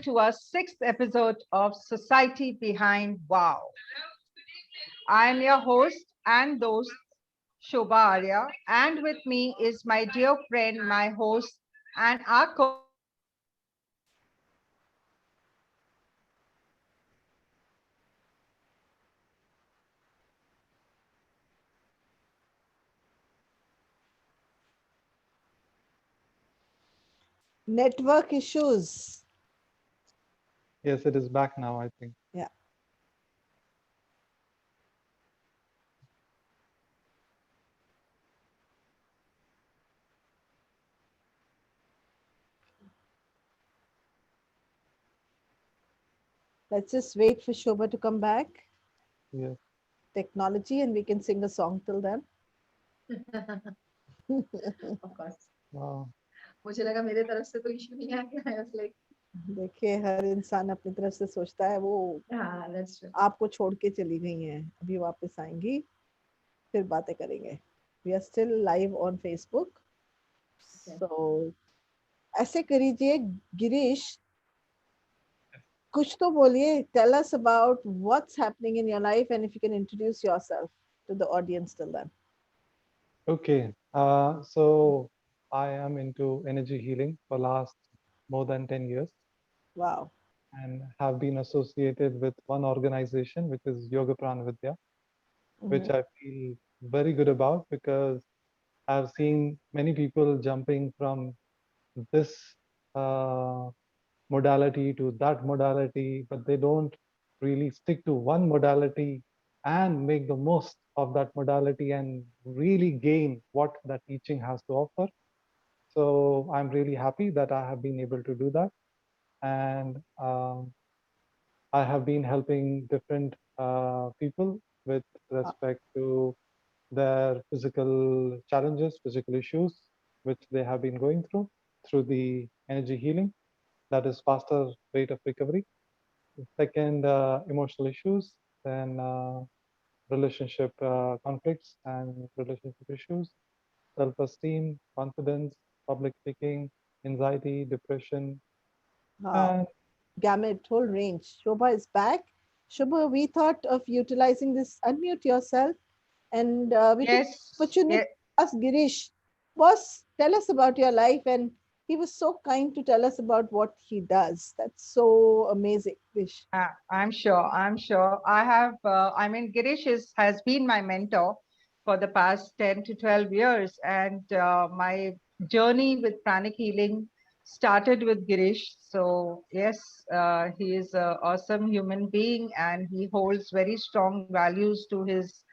to our sixth episode of Society Behind Wow. I am your host and host, Shobha Arya, and with me is my dear friend, my host, and our co host, Network issues. Yes, it is back now, I think. Yeah, let's just wait for Shobha to come back. Yes. Technology, and we can sing a song till then. Of course. Wow. मुझे लगा मेरे तरफ से तो issue नहीं आ गया. I was like, देखिए, हर इंसान अपनी तरफ से सोचता है. वो yeah, that's true. आपको छोड़ के चली गई हैं, अभी वापस आएंगी, फिर बातें करेंगे. We are still live on Facebook. Okay. So ऐसे करिए गिरीश, कुछ तो बोलिए. Tell us about what's happening in your life and if you can introduce yourself to the audience till then. Okay. So I am into energy healing for last more than 10 years wow. and have been associated with one organization, which is Yoga Pran Vidya, which I feel very good about because I've seen many people jumping from this uh, modality to that modality, but they don't really stick to one modality and make the most of that modality and really gain what that teaching has to offer. So I'm really happy that I have been able to do that. And I have been helping different people with respect to their physical challenges, physical issues, which they have been going through the energy healing. That is faster rate of recovery. Second, emotional issues, then relationship conflicts and relationship issues, self-esteem, confidence, public speaking, anxiety, depression, Wow. and Gamut, whole range. Shobha is back. Shobha, we thought of utilizing this. Unmute yourself, and we took the yes, opportunity yes, to ask Girish, boss, tell us about your life. And he was so kind to tell us about what he does. That's so amazing, Girish. I'm sure. I'm sure. I mean, Girish has been my mentor for the past 10 to 12 years. And my journey with pranic healing started with Girish. So, yes, he is an awesome human being and he holds very strong values to his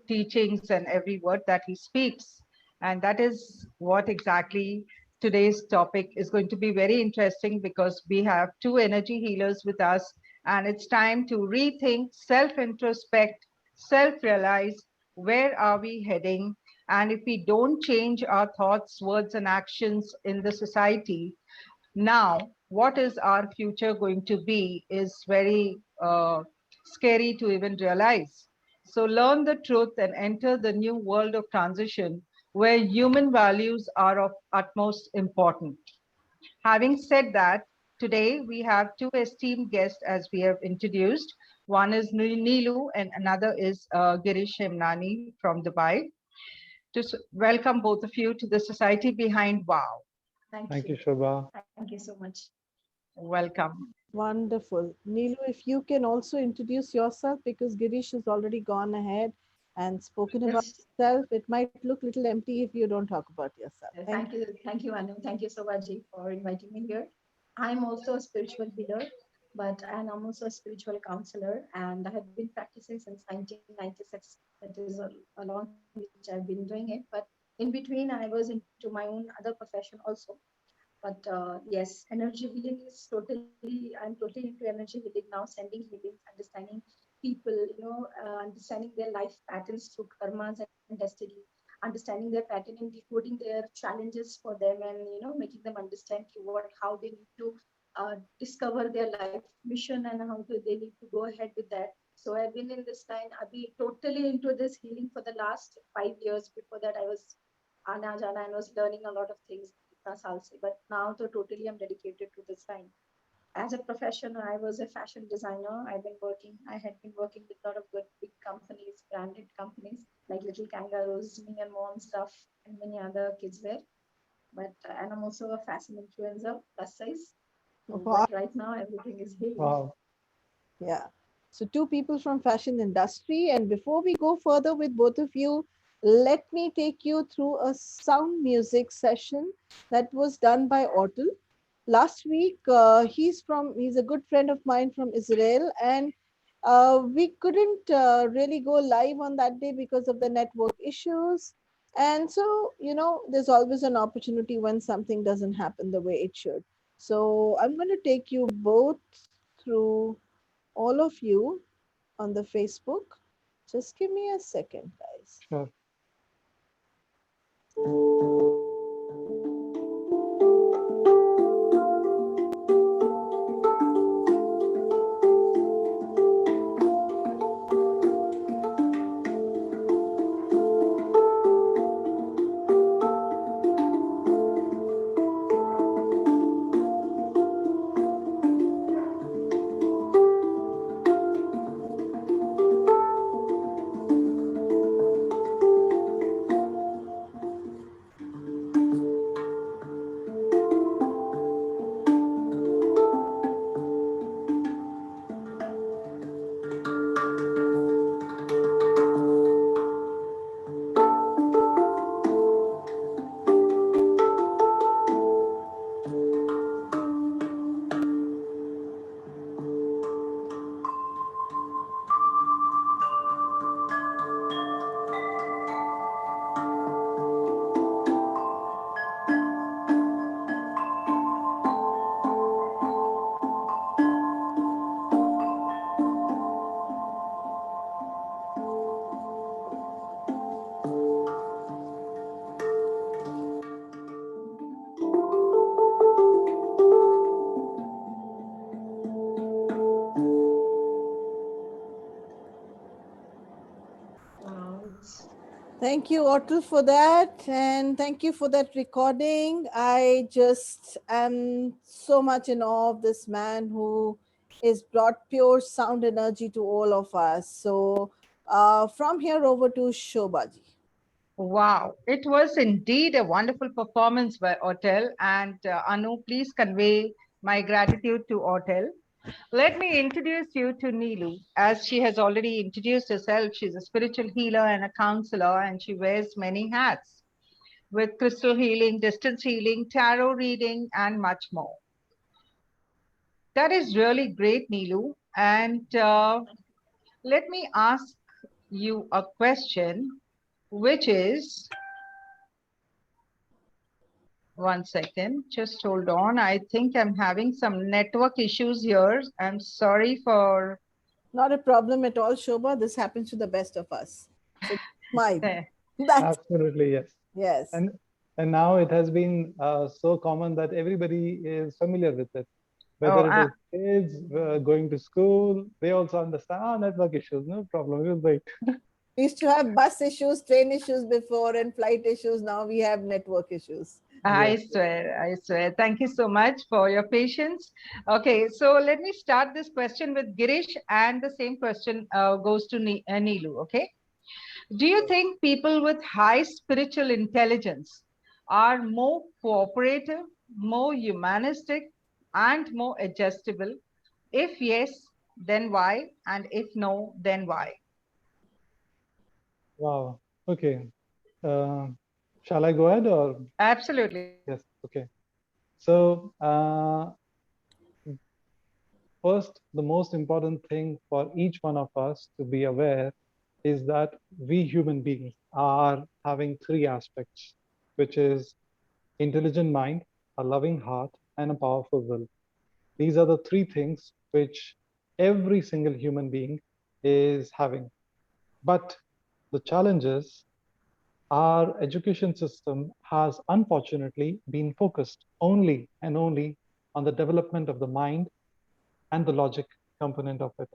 teachings and every word that he speaks. And that is what exactly today's topic is going to be very interesting because we have two energy healers with us, and it's time to rethink, self introspect, self realize where are we heading. And if we don't change our thoughts, words, and actions in the society, now what is our future going to be is very scary to even realize. So learn the truth and enter the new world of transition where human values are of utmost importance. Having said that, today we have two esteemed guests as we have introduced. One is Neelu and another is Girish Hemnani from Dubai. Welcome both of you to the Society Behind Wow. Thank thank you, you. Shobha. Thank you so much. Welcome. Wonderful. Neelu, if you can also introduce yourself because Girish has already gone ahead and spoken about Yes. himself. It might look a little empty if you don't talk about yourself. Thank Thank you. Thank you, Anu. Thank you so much Ji, for inviting me here. I'm also a spiritual healer, but and I'm also a spiritual counselor, and I have been practicing since 1996. That is a long time which I've been doing it. But in between, I was into my own other profession also. But yes, energy healing is I'm totally into energy healing now, sending healings, understanding people, understanding their life patterns through karmas and destiny, understanding their pattern and decoding their challenges for them, and making them understand how they need to discover their life mission and how they need to go ahead with that. So I've been in this line, I've been totally into this healing for the last 5 years. Before that, I was आना जाना and was learning a lot of things इतना साल से, but now तो totally I'm dedicated to this line. as a profession, I was a fashion designer. I had been working with a lot of good big companies, branded companies like Little Kangaroos, Me and Mom stuff, and many other kids wear. But and I'm also a fashion influencer, plus size. Wow. But right now, everything is healed. Wow. Yeah. So two people from fashion industry. And before we go further with both of you, let me take you through a sound music session that was done by Ortel. Last week, he's a good friend of mine from Israel, and we couldn't really go live on that day because of the network issues. And so, there's always an opportunity when something doesn't happen the way it should. So I'm going to take you both through all of you on the Facebook. Just give me a second, guys. Sure. Thank you, Otto, for that. And thank you for that recording. I just am so much in awe of this man who has brought pure sound energy to all of us. So, from here over to Shobhaji. Wow, it was indeed a wonderful performance by Otel. And Anu, please convey my gratitude to Otel. Let me introduce you to Neelu. As she has already introduced herself, she's a spiritual healer and a counselor, and she wears many hats with crystal healing, distance healing, tarot reading, and much more. That is really great, Neelu. And let me ask you a question, which is, one second, just hold on. I think I'm having some network issues here. I'm sorry for... Not a problem at all, Shobha. This happens to the best of us. So smile. That's Absolutely, yes. yes. And now it has been so common that everybody is familiar with it. Whether it is kids going to school, they also understand, network issues, no problem, we'll wait. We used to have bus issues, train issues before, and flight issues. Now we have network issues. I swear, I swear. Thank you so much for your patience. Okay, so let me start this question with Girish, and the same question goes to Neelu, okay? Do you think people with high spiritual intelligence are more cooperative, more humanistic, and more adjustable? If yes, then why? And if no, then why? Wow, okay. Shall I go ahead or? Absolutely. Yes, okay. So first, the most important thing for each one of us to be aware is that we human beings are having three aspects, which is intelligent mind, a loving heart, and a powerful will. These are the three things which every single human being is having. But the challenge is our education system has unfortunately been focused only and only on the development of the mind and the logic component of it.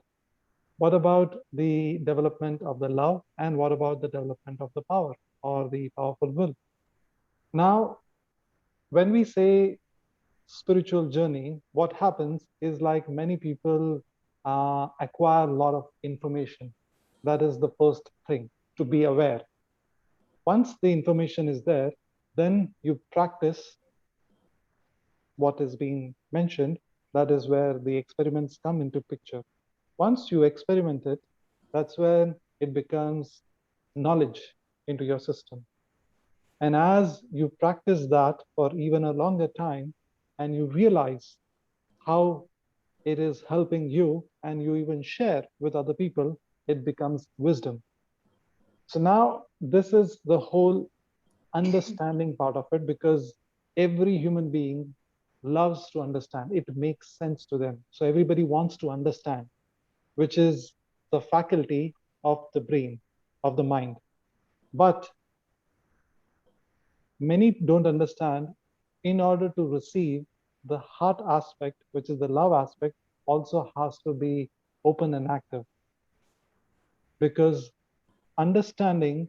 What about the development of the love, and what about the development of the power or the powerful will? Now, when we say spiritual journey, what happens is like many people acquire a lot of information. That is the first thing, to be aware. Once the information is there, then you practice what is being mentioned. That is where the experiments come into picture. Once you experiment it, that's when it becomes knowledge into your system. And as you practice that for even a longer time, and you realize how it is helping you, and you even share with other people, it becomes wisdom. So now this is the whole understanding part of it, because every human being loves to understand. It makes sense to them. So everybody wants to understand, which is the faculty of the brain, of the mind. But many don't understand. In order to receive, the heart aspect, which is the love aspect, also has to be open and active, because understanding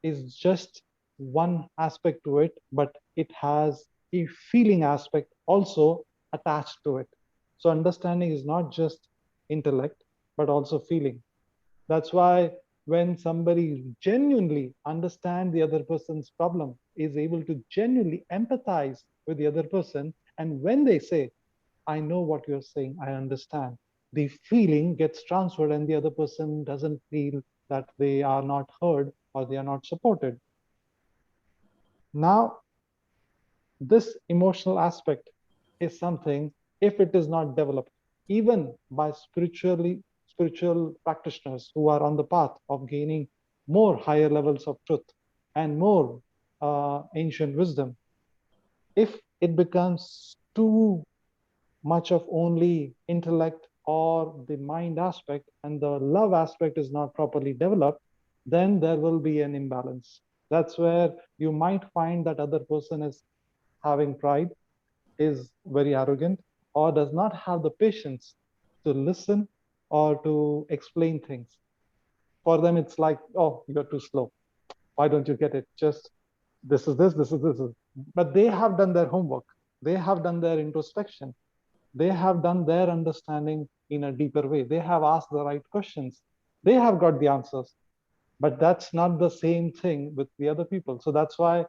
is just one aspect to it, but it has a feeling aspect also attached to it. So understanding is not just intellect, but also feeling. That's why when somebody genuinely understands the other person's problem, is able to genuinely empathize with the other person, and when they say, I know what you're saying, I understand, the feeling gets transferred, and the other person doesn't feel that they are not heard or they are not supported. Now, this emotional aspect is something, if it is not developed, even by spiritual practitioners who are on the path of gaining more higher levels of truth and more ancient wisdom, if it becomes too much of only intellect or the mind aspect, and the love aspect is not properly developed, then there will be an imbalance. That's where you might find that other person is having pride, is very arrogant, or does not have the patience to listen or to explain things. For them, it's like, oh, you're too slow. Why don't you get it? Just this is this, this is this. But they have done their homework. They have done their introspection. They have done their understanding in a deeper way. They have asked the right questions. They have got the answers. But that's not the same thing with the other people. So that's why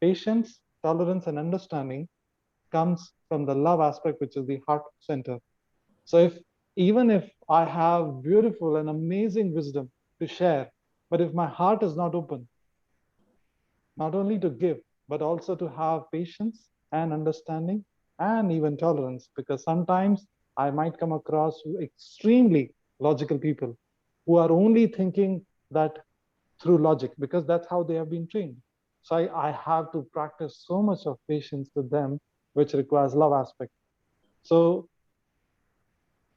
patience, tolerance, and understanding comes from the love aspect, which is the heart center. So even if I have beautiful and amazing wisdom to share, but if my heart is not open, not only to give, but also to have patience and understanding and even tolerance, because sometimes I might come across extremely logical people who are only thinking that through logic, because that's how they have been trained. So I have to practice so much of patience with them, which requires love aspect. So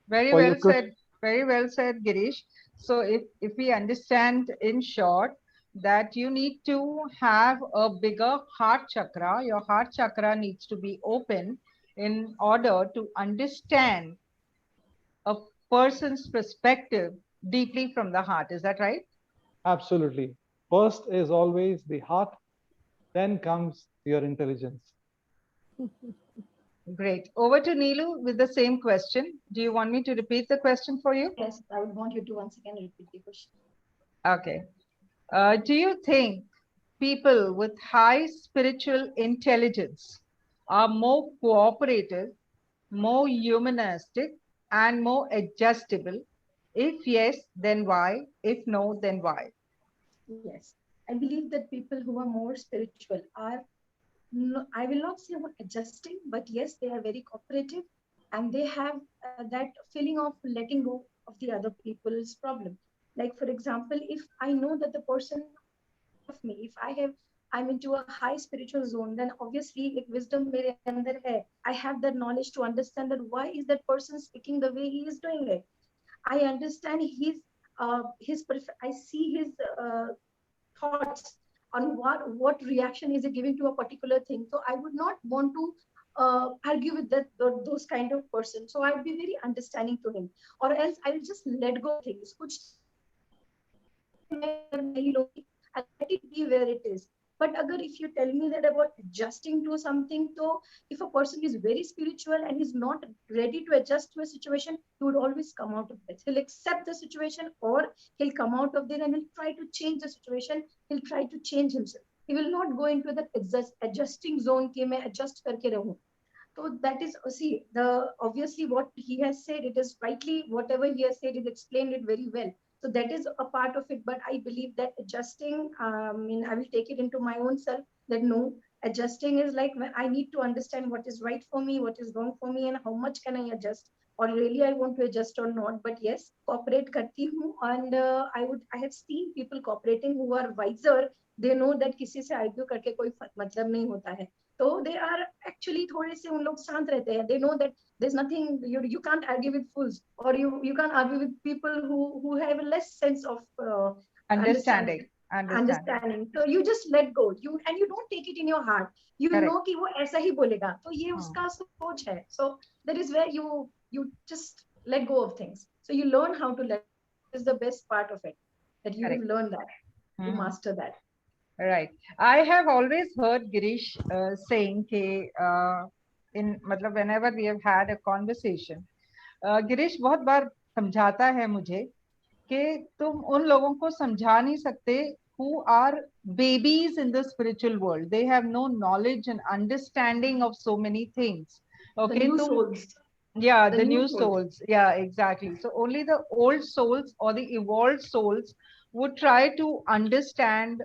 Very for your well question, said. Very well said, Girish. So if we understand in short that you need to have a bigger heart chakra, your heart chakra needs to be open in order to understand a person's perspective deeply from the heart. Is that right? absolutely. First is always the heart, then comes your intelligence. Great. Over to Neelu with the same question. Do you want me to repeat the question for you? Yes, I would want you to once again repeat the question. Okay. Do you think people with high spiritual intelligence are more cooperative, more humanistic, and more adjustable? If yes, then why? If no, then why? Yes, I believe that people who are more spiritual are, no, I will not say more adjusting, but yes, they are very cooperative, and they have that feeling of letting go of the other people's problem. Like, for example, if I know that the person of me, if I'm into a high spiritual zone, then obviously if wisdom mere andar hai, I have that knowledge to understand that why is that person speaking the way he is doing it. I understand I see his thoughts on what reaction is he giving to a particular thing. So I would not want to argue with those kind of person. So I'd be very understanding to him, or else I'll just let go of things. कुछ चीजें मैं अगर नहीं लूंगी, I'll let it be where it is. But agar if you tell me that about adjusting to something, so if a person is very spiritual and is not ready to adjust to a situation, he would always come out of it. He'll accept the situation, or he'll come out of there and he'll try to change the situation. He'll try to change himself. He will not go into that adjusting zone कि मैं adjust करके रहूं. So that is, see, the obviously what he has said, it is rightly, whatever he has said, is explained it very well. So that is a part of it. But I believe that adjusting, I will take it into my own self that no, adjusting is like when I need to understand what is right for me, what is wrong for me, and how much can I adjust, or really I want to adjust or not. But yes, cooperate करती हूँ, and I have seen people cooperating who are wiser. They know that किसी से argue करके कोई मतलब नहीं होता है. So they are actually थोड़े से उन लोग शांत रहते हैं. They know that there's nothing, you can't argue with fools, or you can't argue with people who have a less sense of Understanding. understanding. So you just let go. You don't take it in your heart. You Correct. know कि वो ऐसा ही बोलेगा. तो ये उसका सोच है. So that is where you just let go of things. So you learn how to let. Is the best part of it, that you Correct. learn that, you master that. Right. I have always heard Girish saying कि in मतलब whenever we have had a conversation, Girish बहुत बार समझाता है मुझे कि तुम उन लोगों को समझा नहीं सकते who are babies in the spiritual world. They have no knowledge and understanding of so many things. Okay, The new souls. Yeah, The the new new souls. Yeah, exactly. So only the old souls or the evolved souls would try to understand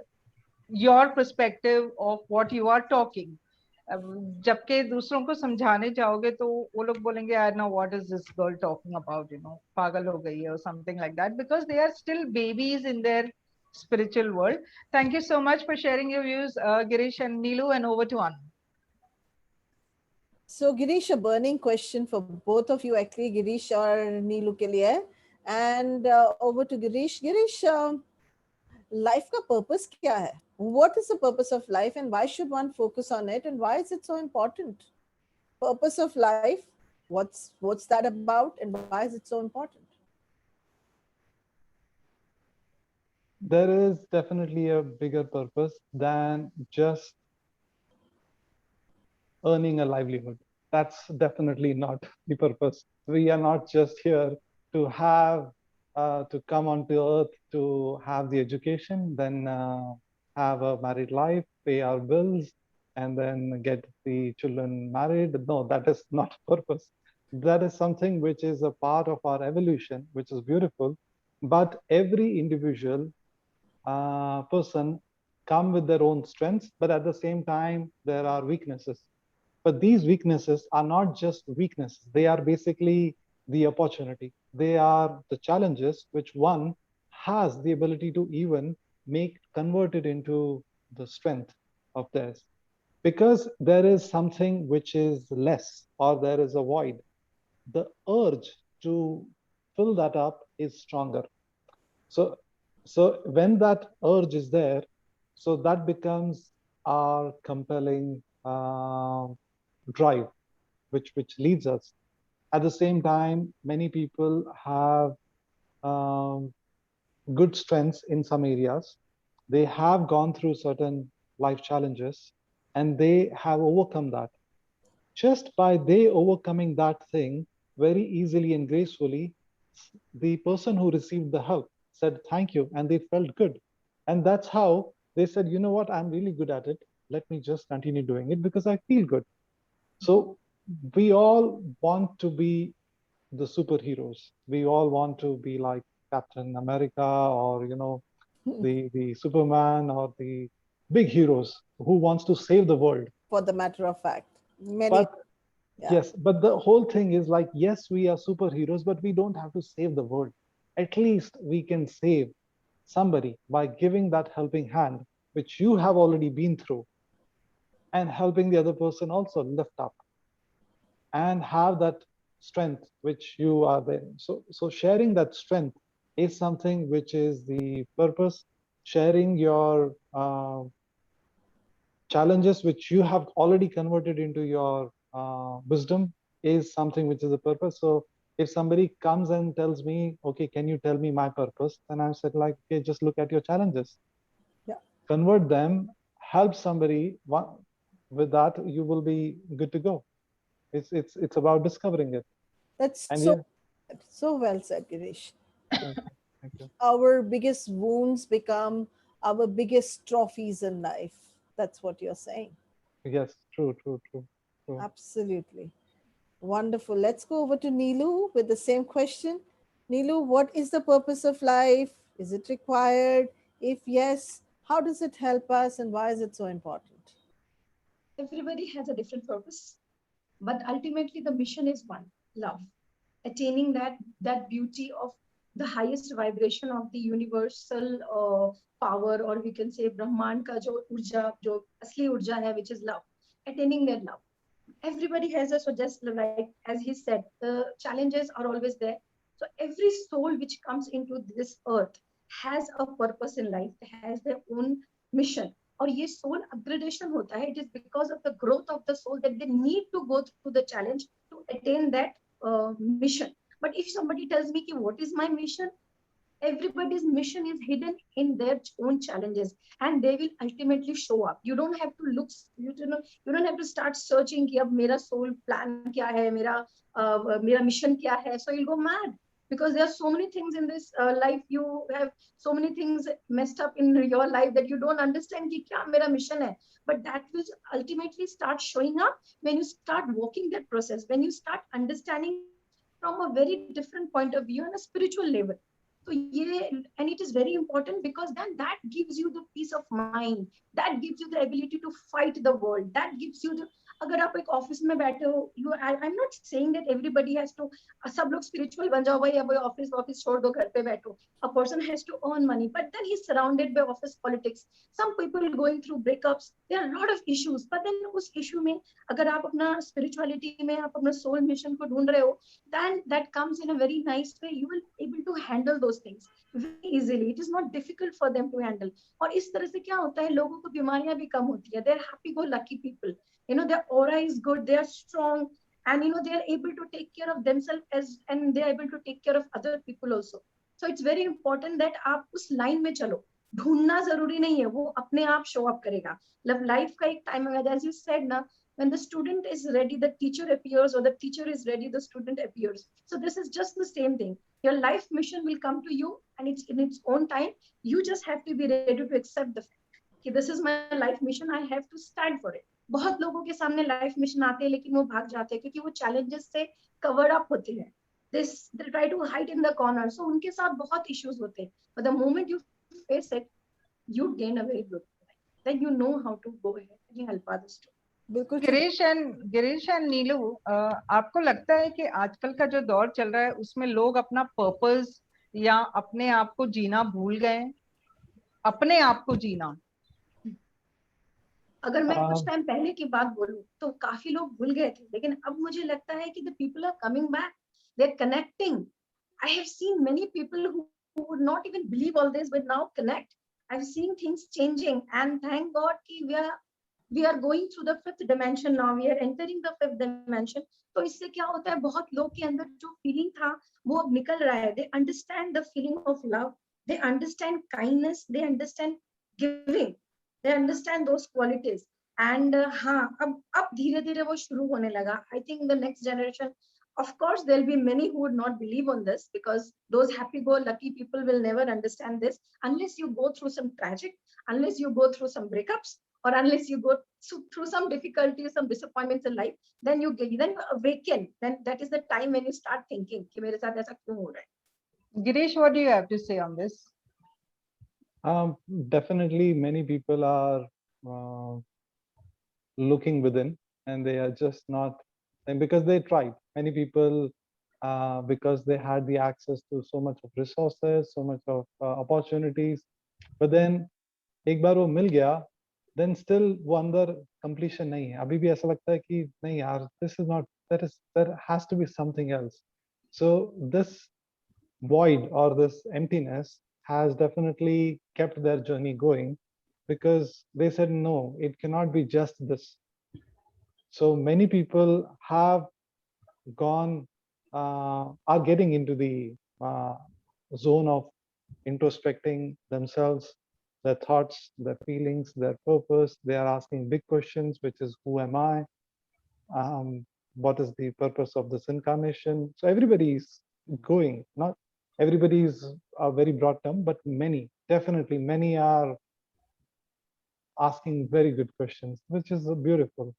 your perspective of what you are talking. जबकि दूसरों को समझाने जाओगे तो वो लोग बोलेंगे I know what is this girl talking about, पागल हो गई है or something like that, because they are still babies in their spiritual world. Thank you so much for sharing your views, Girish and Neelu, and over to Anand. So Girish, a burning question for both of you, actually, Girish or Neelu के लिए. And over to Girish. Girish, life का purpose क्या है? What is the purpose of life, and why should one focus on it, and why is it so important? Purpose of life, what's that about, and why is it so important? There is definitely a bigger purpose than just earning a livelihood. That's definitely not the purpose. We are not just here to have to come onto earth to have the education, then have a married life, pay our bills, and then get the children married. No, that is not purpose. That is something which is a part of our evolution, which is beautiful. But every individual person come with their own strengths, but at the same time, there are weaknesses. But these weaknesses are not just weaknesses. They are basically the opportunity. They are the challenges which one has the ability to even make converted into the strength of theirs. Because there is something which is less, or there is a void, the urge to fill that up is stronger. So when that urge is there, so that becomes our compelling drive, which leads us. At the same time, many people have good strengths in some areas. They have gone through certain life challenges, and they have overcome that. Just by they overcoming that thing very easily and gracefully, the person who received the help said thank you, and they felt good. And that's how they said, you know what, I'm really good at it. Let me just continue doing it because I feel good. So we all want to be the superheroes. We all want to be like Captain America, or the Superman, or the big heroes who wants to save the world. For the matter of fact, many. But yes, but the whole thing is like, yes, we are superheroes, but we don't have to save the world. At least we can save somebody by giving that helping hand, which you have already been through, and helping the other person also lift up and have that strength which you are there. So sharing that strength is something which is the purpose. Sharing your challenges which you have already converted into your wisdom is something which is the purpose. So if somebody comes and tells me, okay, can you tell me my purpose? Then I said like, okay, just look at your challenges. Yeah. Convert them, help somebody with that, you will be good to go. It's about discovering it. That's And so yeah, so well said, Girish. thank you. Thank you. Our biggest wounds become our biggest trophies in life. That's what you're saying. Yes, true, true, true, true. Absolutely. Wonderful. Let's go over to Neelu with the same question. Neelu, what is the purpose of life? Is it required? If yes, how does it help us and why is it so important? Everybody has a different purpose, but ultimately the mission is one: love. Attaining that beauty of the highest vibration of the universal power, or we can say Brahman ka jo urja, jo asli urja hai, which is love. Attaining that love. Everybody has a, so just like as he said, the challenges are always there. So every soul which comes into this earth has a purpose in life, has their own mission. और ये soul upgradation होता है, it is because of the growth of the soul that they need to go through the challenge to attain that mission. But if somebody tells me ki, what is my mission, everybody's mission is hidden in their own challenges, and they will ultimately show up. You don't have to look, you don't have to start searching ki ab mera soul plan kya hai, mera mission kya hai. So you'll go mad, because there are so many things in this life. You have so many things messed up in your life that you don't understand ki kya mera mission hai. But that will ultimately start showing up when you start walking that process, when you start understanding from a very different point of view on a spiritual level. So yeah, and it is very important, because then that gives you the peace of mind, that gives you the ability to fight the world, that gives you the, अगर आप एक office में बैठे हो, you, I'm not saying that everybody has to, सब लोग spiritual बन जाओ भाई, अब ऑफिस ऑफिस छोड़ दो, घर पे बैठो. A person has to earn money, but then he's surrounded by office politics. Some people going through breakups, there are a lot of issues, but then उस issue में अगर आप अपना spirituality में आप अपना soul mission को ढूंढ रहे हो, then that comes in a very nice way. You will able to handle those things very easily. It is not difficult for them to handle. और इस तरह से क्या होता है, लोगों को बीमारियां भी कम होती है. They are happy go lucky people. You know, their aura is good, they are strong, and you know, they are able to take care of themselves as, and they are able to take care of other people also. So it's very important that आप उस line में चलो. ढूंढना जरूरी नहीं है, वो अपने आप शो अप करेगा. मतलब लाइफ का एक टाइम है, as you said ना, when the student is ready, the teacher appears, or the teacher is ready, the student appears. So this is just the same thing. Your life mission will come to you, and it's in its own time. You just have to be ready to accept the fact कि this is my life mission, I have to stand for it. बहुत लोगों के सामने life mission आते हैं, लेकिन वो भाग जाते हैं क्योंकि वो चैलेंजेस से कवर अप होते हैं. They try to hide in the corner. So उनके साथ बहुत issues होते हैं. But the moment you face it, you gain a very good life. Then you know how to go ahead and help others too. बिल्कुल ठीक. Girish and नीलू, आपको लगता है कि आजकल का जो दौर चल रहा है उसमें लोग अपना पर्पस या अपने आप को जीना भूल गए, अपने आप को जीना? अगर मैं कुछ टाइम पहले की बात बोलूं तो काफी लोग भूल गए थे, लेकिन अब मुझे लगता है कि the people are coming back, they're connecting. I have seen many people who would not even believe all this, but now connect. I've seen things changing, and thank God कि we are going through the fifth dimension now. We are entering the fifth dimension. तो इससे क्या होता है, बहुत लोग के अंदर जो फीलिंग था वो अब निकल रहा है. They understand the feeling of love. They understand kindness. They understand giving. They understand those qualities. And हाँ, अब धीरे धीरे वो शुरू होने लगा. I think the next generation, of course, there'll be many who would not believe on this, because those happy-go-lucky people will never understand this unless you go through some tragic, unless you go through some breakups, or unless you go through some difficulties, some disappointments in life. Then you awaken. Then that is the time when you start thinking कि मेरे साथ ऐसा क्यों हो रहा है. Girish, what do you have to say on this? Definitely, many people are looking within, and they are just not, and because they tried. Many people, because they had the access to so much of resources, so much of opportunities, but then एक बार वो मिल गया, then still वो अंदर completion नहीं है. अभी भी ऐसा लगता है कि नहीं यार, this is not, there has to be something else. So this void or this emptiness has definitely kept their journey going, because they said no, it cannot be just this. So many people have gone, are getting into the zone of introspecting themselves, their thoughts, their feelings, their purpose. They are asking big questions, which is, who am I? What is the purpose of this incarnation? So everybody is going, not everybody is a very broad term, but many, definitely many are asking very good questions, which is beautiful.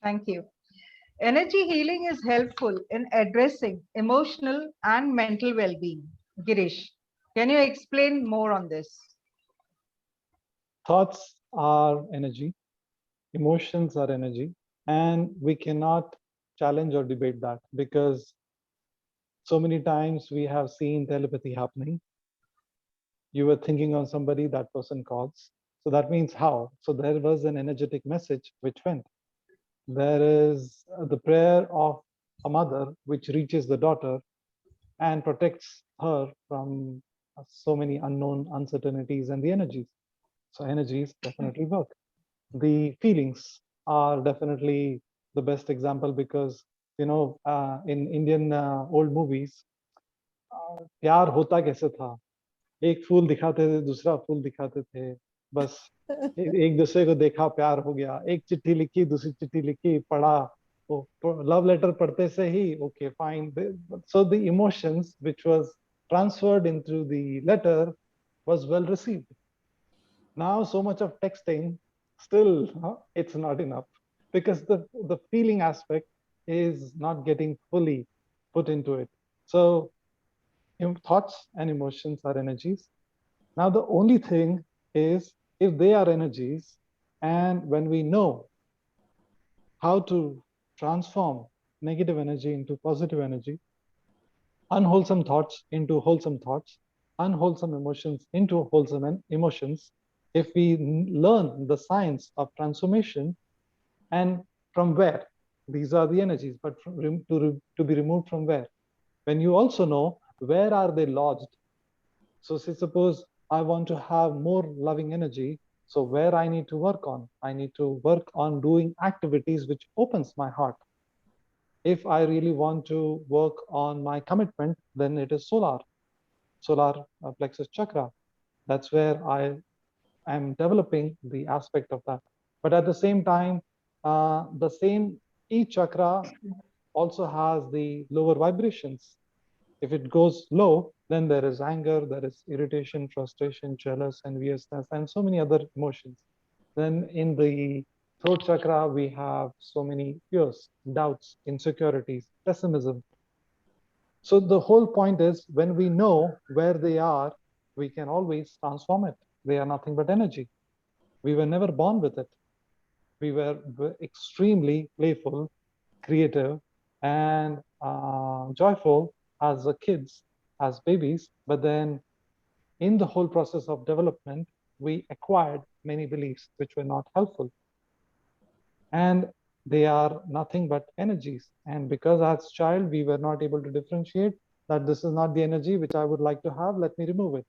Thank you. Energy healing is helpful in addressing emotional and mental well-being. Girish, can you explain more on this? Thoughts are energy, emotions are energy, and we cannot challenge or debate that, because so many times we have seen telepathy happening. You were thinking on somebody, that person calls. So that means how? So there was an energetic message which went. There is the prayer of a mother which reaches the daughter and protects her from so many unknown uncertainties and the energies. So energies definitely work. The feelings are definitely the best example, because in Indian old movies, प्यार होता कैसे था, एक फूल दिखाते थे, दूसरा फूल दिखाते थे, बस एक दूसरे को देखा, प्यार हो गया, एक चिट्ठी लिखी, दूसरी चिट्ठी लिखी, पढ़ा, वो लव लेटर पढ़ते से ही okay fine. So the emotions which was transferred into the letter was well received. Now so much of texting, still it's not enough, because the feeling aspect is not getting fully put into it. So thoughts and emotions are energies. Now the only thing is, if they are energies, and when we know how to transform negative energy into positive energy, unwholesome thoughts into wholesome thoughts, unwholesome emotions into wholesome emotions, if we learn the science of transformation, and from where these are the energies, but to be removed from where, when you also know where are they lodged. So say suppose I want to have more loving energy, so where I need to work on, I need to work on doing activities which opens my heart. If I really want to work on my commitment, then it is solar plexus chakra. That's where I am developing the aspect of that. But at the same time, the same each chakra also has the lower vibrations. If it goes low, then there is anger, there is irritation, frustration, jealous, enviousness, and so many other emotions. Then in the throat chakra, we have so many fears, doubts, insecurities, pessimism. So the whole point is, when we know where they are, we can always transform it. They are nothing but energy. We were never born with it. We were extremely playful, creative, and joyful as kids, as babies. But then in the whole process of development, we acquired many beliefs which were not helpful. And they are nothing but energies. And because as child, we were not able to differentiate that this is not the energy which I would like to have, let me remove it.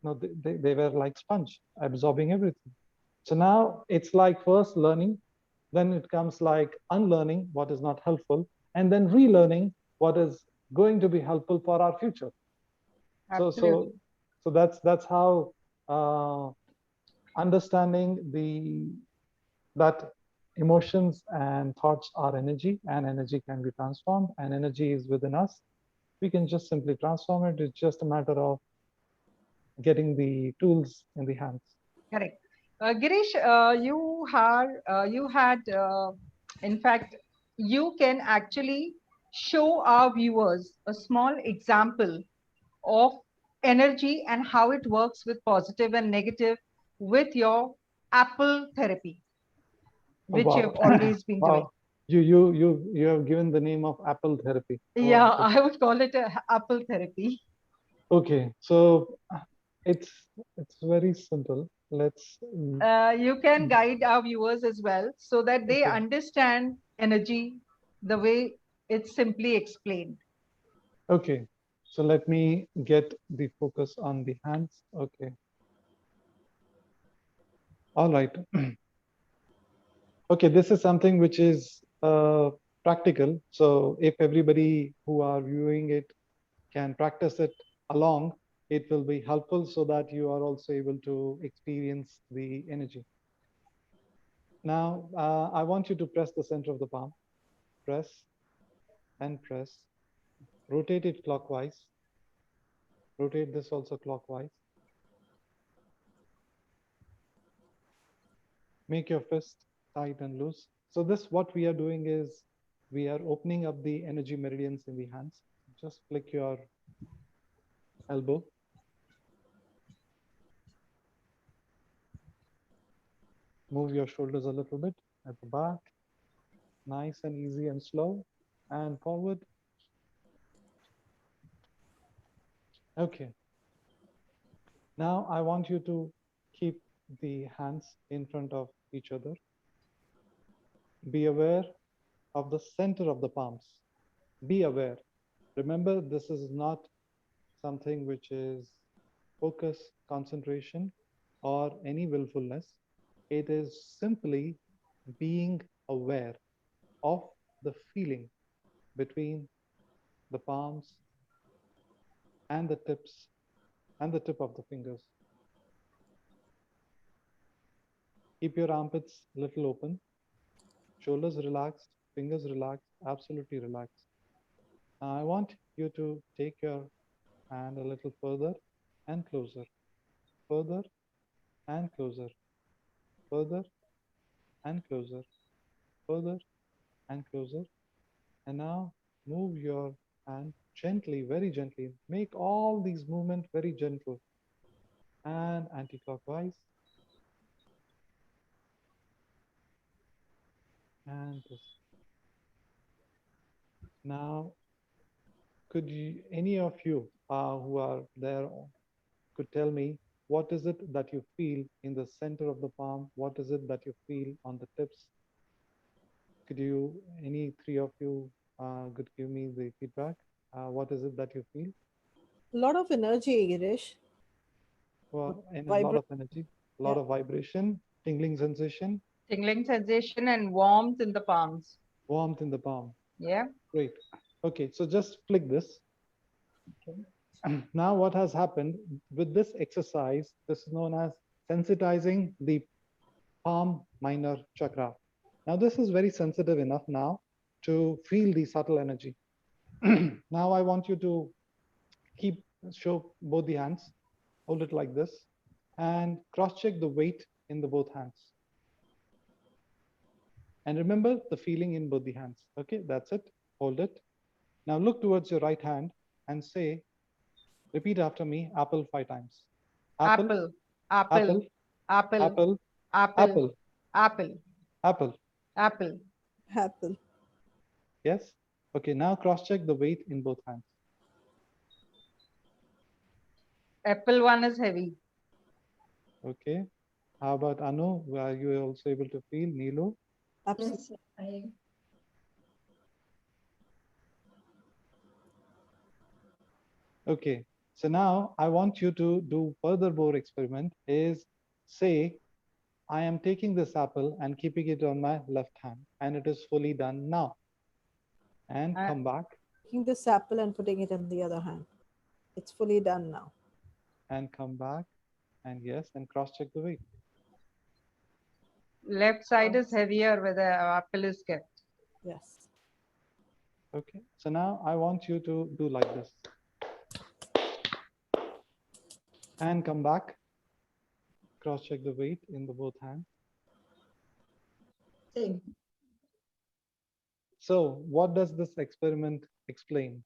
No, they were like sponge, absorbing everything. So now it's like first learning, then it comes like unlearning what is not helpful, and then relearning what is going to be helpful for our future. Absolutely. So that's how understanding that emotions and thoughts are energy, and energy can be transformed, and energy is within us. We can just simply transform it. It's just a matter of getting the tools in the hands. Correct. Girish, you had, in fact, you can actually show our viewers a small example of energy and how it works with positive and negative with your apple therapy, Oh, which you have wow. always been doing. Wow. You have given the name of apple therapy. Yeah, Wow. I would call it a apple therapy. Okay, so it's very simple. Let's You can guide our viewers as well so that they okay. understand energy the way it's simply explained. Okay, so let me get the focus on the hands. Okay. All right. Okay, this is something which is practical. So if everybody who are viewing it can practice it along, it will be helpful so that you are also able to experience the energy. Now, I want you to press the center of the palm. Press and press. Rotate it clockwise. Rotate this also clockwise. Make your fist tight and loose. So this, what we are doing is we are opening up the energy meridians in the hands. Just flick your elbow. Move your shoulders a little bit at the back. Nice and easy and slow. And forward. Okay. Now I want you to keep the hands in front of each other. Be aware of the center of the palms. Be aware. Remember, this is not something which is focus, concentration, or any willfulness. It is simply being aware of the feeling between the palms and the tips and the tip of the fingers. Keep your armpits a little open, shoulders relaxed, fingers relaxed, absolutely relaxed. Now I want you to take your hand a little further and closer, further and closer, further and closer, further and closer. And now move your hand gently, very gently. Make all these movements very gentle and anti-clockwise. And this. Now, could you, any of you who are there, could tell me what is it that you feel in the center of the palm? What is it that you feel on the tips? Could you, any three of you, could give me the feedback? What is it that you feel? A lot of energy, Girish. Well, and a lot of energy, a lot Yeah. of vibration, tingling sensation, Tingling sensation and warmth in the palms. warmth in the palm. Yeah. Great. Okay, so just flick this. Okay. Now what has happened with this exercise, this is known as sensitizing the palm minor chakra. Now this is very sensitive enough now to feel the subtle energy. Now I want you to show both the hands, hold it like this, and cross-check the weight in the both hands. And remember the feeling in both the hands. Okay, that's it. Hold it. Now look towards your right hand and say, repeat after me, apple 5 times. Apple, apple, apple, apple, apple, apple, apple, apple. apple. Apple. Yes? Okay, now cross-check the weight in both hands. Apple one is heavy. Okay. How about Anu? Are you also able to feel? Neelu? Absolutely. Yes, I Okay. So now I want you to do further more experiment is say, I am taking this apple and keeping it on my left hand, and it is fully done now. And come back Taking this apple and putting it on the other hand. It's fully done now. and come back. And yes, and cross-check the weight. Left side is heavier where the apple is kept. Yes. Okay. So now I want you to do like this. And come back. Cross-check the weight in the both hands. same. So what does this experiment explain?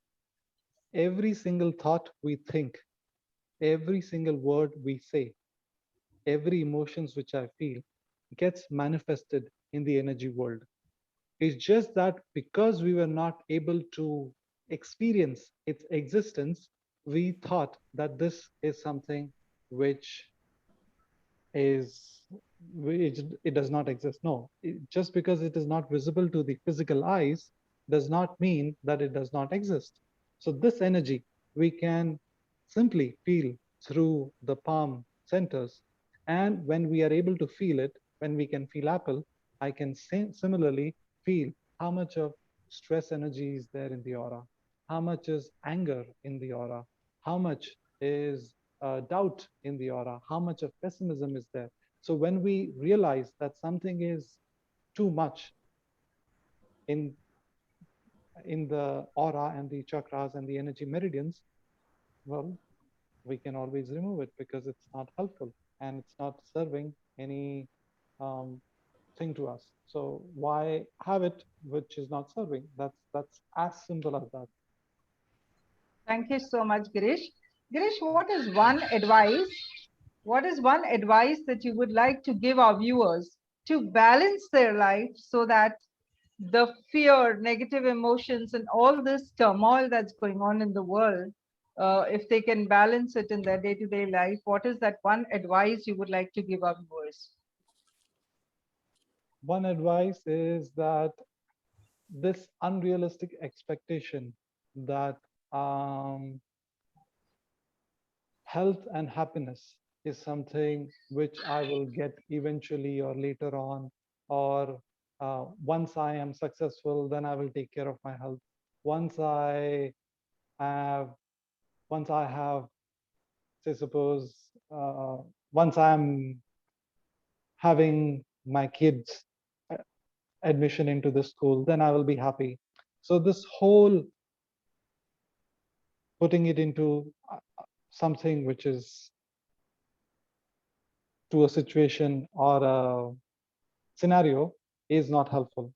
Every single thought we think, every single word we say, every emotions which I feel gets manifested in the energy world. It's just that because we were not able to experience its existence, we thought that this is something which it does not exist. No, just because it is not visible to the physical eyes does not mean that it does not exist. So this energy we can simply feel through the palm centers. And when we are able to feel it, when we can feel apple, I can similarly feel how much of stress energy is there in the aura, how much is anger in the aura, how much is doubt in the aura, how much of pessimism is there. So when we realize that something is too much in the aura and the chakras and the energy meridians, well, we can always remove it because it's not helpful and it's not serving any thing to us. So why have it which is not serving? That's as simple as that. Thank you so much, Girish. Girish, what is one advice? What is one advice that you would like to give our viewers to balance their life so that the fear, negative emotions, and all this turmoil that's going on in the world, if they can balance it in their day-to-day life, what is that one advice you would like to give our viewers? One advice is that this unrealistic expectation that health and happiness is something which I will get eventually or later on, or once I am successful, then I will take care of my health. Once I have, once I have, say, suppose, once I'm having my kids admission into the school, then I will be happy. So this whole putting it into something which is to a situation or a scenario is not helpful.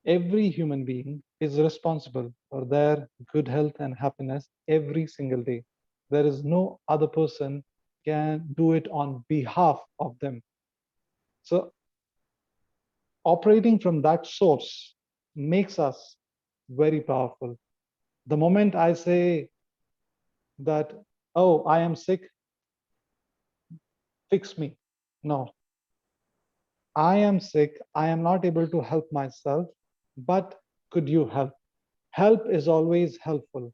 Every human being is responsible for their good health and happiness every single day. There is no other person can do it on behalf of them. So operating from that source makes us very powerful. The moment I say that, oh, I am sick, fix me. No, I am sick. I am not able to help myself, but could you help? Help is always helpful,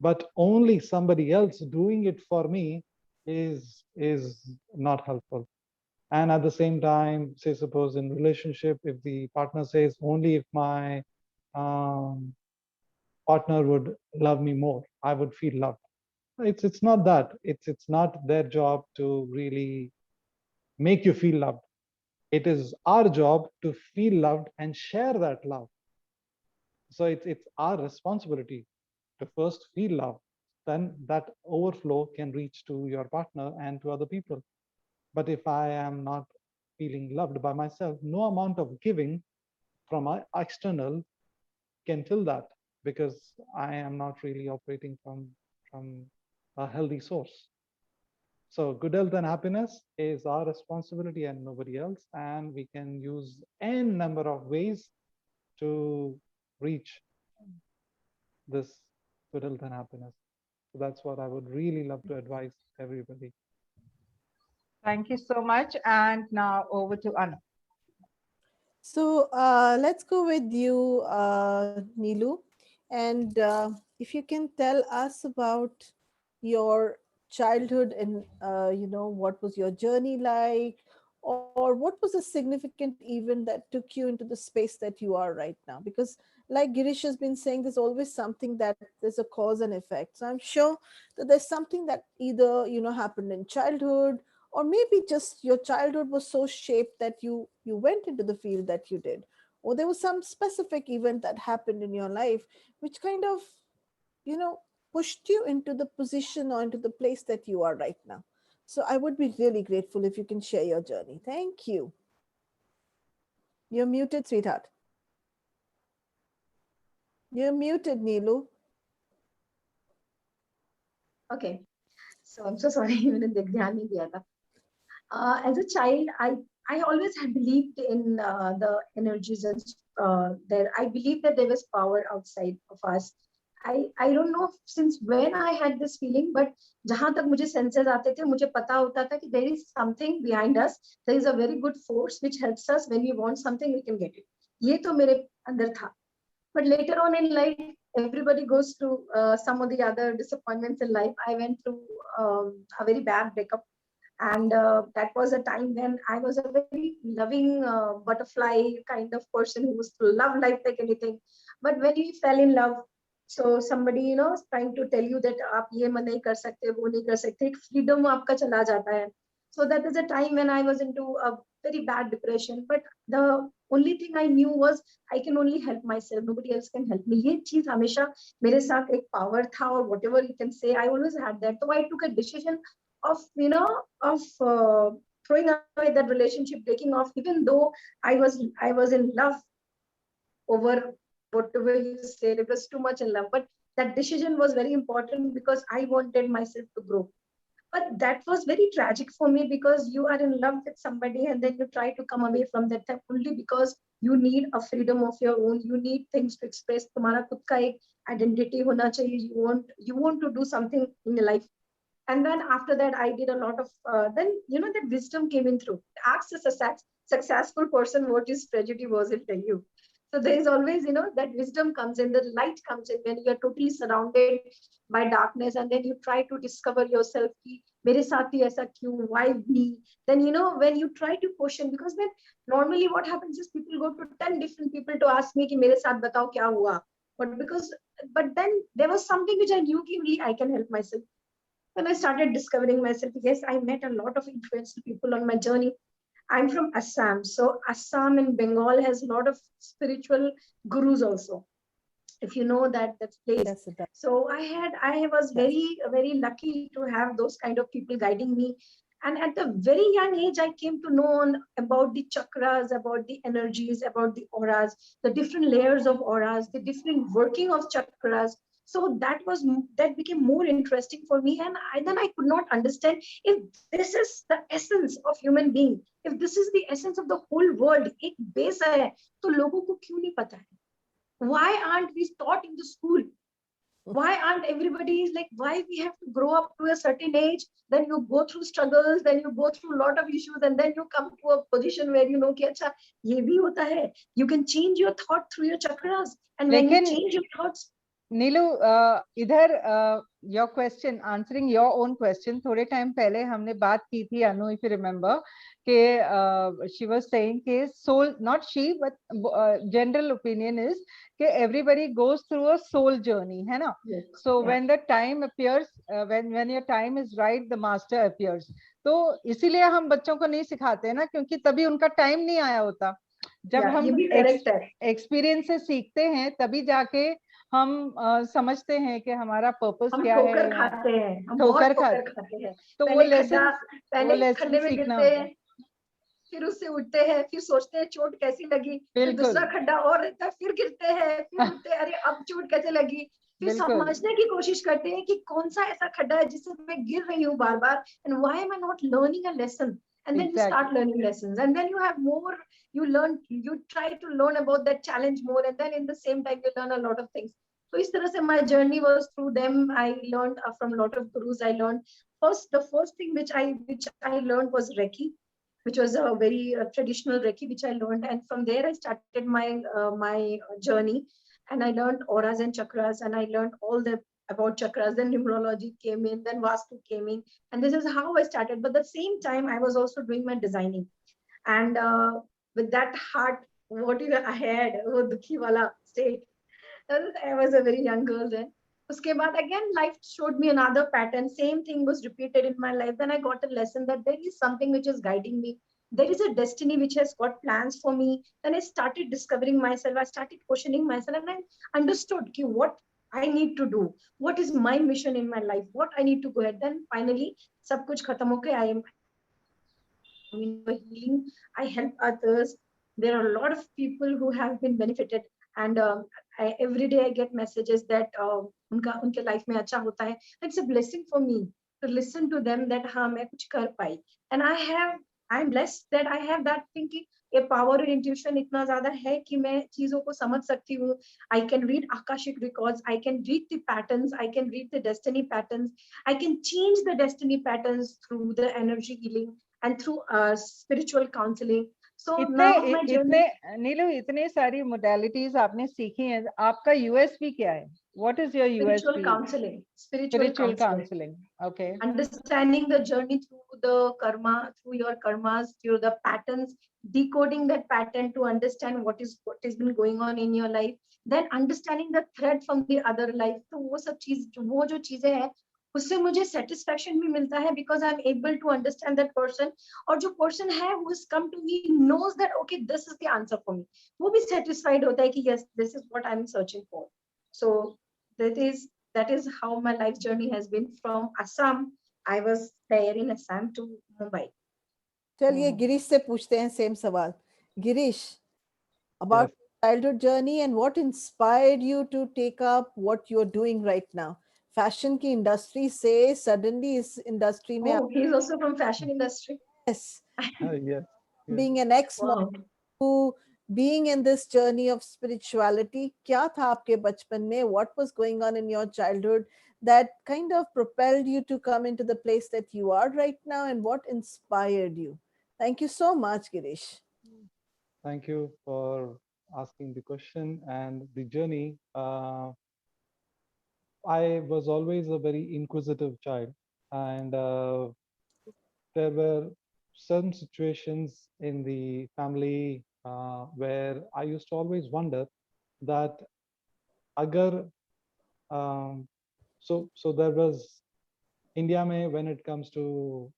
but only somebody else doing it for me is not helpful. And at the same time, say suppose in relationship, if the partner says only if my um, partner would love me more, I would feel loved. It's not that. It's not their job to really make you feel loved. It is our job to feel loved and share that love. So it's our responsibility to first feel love, then that overflow can reach to your partner and to other people. But if I am not feeling loved by myself, no amount of giving from external can fill that, because I am not really operating from a healthy source. So good health and happiness is our responsibility and nobody else. And we can use n number of ways to reach this good health and happiness. So that's what I would really love to advise everybody. Thank you so much. And now over to Anna. So let's go with you, Neelu. And if you can tell us about your childhood and, what was your journey like? Or what was a significant event that took you into the space that you are right now? Because, like Girish has been saying, there's always something that there's a cause and effect. So I'm sure that there's something that either, happened in childhood, or maybe just your childhood was so shaped that you went into the field that you did, or there was some specific event that happened in your life which kind of you know pushed you into the position or into the place that you are right now. So I would be really grateful if you can share your journey. Thank you. You're muted, sweetheart. You're muted, Neelu. Okay. So I'm so sorry, मैंने ध्यान नहीं दिया था. As a child, I always had believed in the energies and there. I believe that there was power outside of us. I don't know since when I had this feeling, but जहाँ तक मुझे senses आते थे, मुझे पता होता था कि there is something behind us. There is a very good force which helps us when we want something, we can get it. ये तो मेरे अंदर था. But later on in life, everybody goes through some of the other disappointments in life. I went through a very bad breakup, and that was a time when I was a very loving butterfly kind of person who used to love life like anything. But when we fell in love, So somebody, you know, is trying to tell you that आप ये मन नहीं कर सकते, वो नहीं कर सकते, एक freedom आपका चला जाता है. So that is a time when I was into a very bad depression. But the only thing I knew was I can only help myself. Nobody else can help me. ये चीज हमेशा मेरे साथ एक power था, or whatever you can say. I always had that. So I took a decision of, you know, of throwing away that relationship, breaking off, even though I was in love over whatever you said. It was too much in love. But that decision was very important because I wanted myself to grow. But that was very tragic for me, because you are in love with somebody and then you try to come away from that time only because you need a freedom of your own. You need things to express. तुम्हारा खुद का एक identity होना चाहिए. You want to do something in your life. And then after that, I did a lot of, then, you know, that wisdom came in through. Ask a successful person what his tragedy was, he'll tell you. So there is always, you know, that wisdom comes in, the light comes in when you are totally surrounded by darkness, and then you try to discover yourself. Ki, mere saath hi aisa kyun? Why me? Then, you know, when you try to question, because then normally what happens is people go to 10 different people to ask me ki mere saath batao kya hua. But then there was something which I knew ki only I can help myself. When I started discovering myself, yes, I met a lot of influential people on my journey. I'm from Assam. So Assam in Bengal has a lot of spiritual gurus also, if you know that place. Yes, it does. So I was very, very lucky to have those kind of people guiding me. And at the very young age, I came to know about the chakras, about the energies, about the auras, the different layers of auras, the different working of chakras. So that became more interesting for me. And then I could not understand, if this is the essence of human being, if this is the essence of the whole world, एक base है, तो लोगों को क्यों नहीं पता है? Why aren't we taught in the school? Why aren't everybody is like, why we have to grow up to a certain age, then you go through struggles, then you go through a lot of issues, and then you come to a position where you know कि अच्छा ये भी होता है. You can change your thought through your chakras, and when you change your thoughts. नीलू, इधर your question, answering your own question, थोड़े time पहले हमने बात की थी, अनु, if you remember, कि she was saying कि soul, not she, but general opinion is कि everybody goes through a soul journey, है ना? Yes. So Yeah. when the time appears, when your time is right, the master appears. तो इसीलिए हम बच्चों को नहीं सिखाते ना, क्योंकि तभी उनका टाइम नहीं आया होता. जब हम एक्सपीरियंस से सीखते हैं, तभी जाके हम समझते हैं कि हमारा पर्पस क्या है. ठोकर खाते हैं, हम ठोकर खाते हैं. तो वो लेसन सीखना होता है. फिर उससे उठते हैं, फिर सोचते हैं चोट कैसी लगी, फिर दूसरा खड्डा और रहता है, फिर गिरते हैं, फिर उठते हैं, अरे अब चोट कैसे लगी, फिर समझने की कोशिश करते हैं कि कौन सा ऐसा खड्डा है जिससे मैं गिर रही हूँ बार बार, and why am I not learning a lesson? And then you start learning lessons, and then you have more, you try to learn about that challenge more, and then in the same time you learn a lot of things. So इस तरह से my journey was through them. I learned from a lot of gurus. I learned the first thing which I learned was Reiki, which was a very traditional Reiki, which I learned. And from there, I started my journey. And I learned auras and chakras, and I learned all about chakras. Then numerology came in, then Vastu came in. And this is how I started. But at the same time, I was also doing my designing. And with that heart, whatever I had, wo dukhi wala state, I was a very young girl then. Uske baad again, life showed me another pattern. Same thing was repeated in my life. Then I got a lesson that there is something which is guiding me. There is a destiny which has got plans for me. Then I started discovering myself. I started questioning myself, and I understood what I need to do. What is my mission in my life? What I need to go ahead. Then finally, sab kuch khatam ho ke I am healing. I help others. There are a lot of people who have been benefited. And every day I get messages that unke life mein acha hota hai. It's a blessing for me to listen to them that हाँ मैं कुछ कर पाई. And I'm blessed that I have that thinking. A power and intuition इतना ज़्यादा है कि मैं चीजों को समझ सकती हूँ. I can read Akashic records. I can read the patterns. I can read the destiny patterns. I can change the destiny patterns through the energy healing and through spiritual counseling. So इतने नीलू, इतने सारी modalities आपने सीखी हैं. आपका USP क्या है? What is your Spiritual USP? counseling. Spiritual Spiritual counseling. counseling. Okay. Understanding the journey through the karma, through your karmas, through the patterns, decoding that pattern to understand what has been going on in your life, then understanding the thread from the other life. तो वो सब चीज वो जो चीजें हैं उससे मुझे satisfaction भी मिलता है because I'm able to understand that person, और जो person है who has come to me knows that okay this is the answer for me, वो भी satisfied होता है कि yes this is what I'm searching for. So that is how my life journey has been from Assam. I was there in Assam to Mumbai. चलिए गिरीश से पूछते हैं same सवाल. Girish, about Yes. childhood journey and what inspired you to take up what you're doing right now. Fashion की industry से suddenly इस industry में Oh, he's also from fashion industry. yes, Yes. Yes. being an ex-model Wow. to being in this journey of spirituality, क्या था आपके बचपन में? What was going on in your childhood that kind of propelled you to come into the place that you are right now, and what inspired you? Thank you so much, Girish. Thank you for asking the question and the journey. I was always a very inquisitive child, and there were certain situations in the family where I used to always wonder that agar so there was India mein when it comes to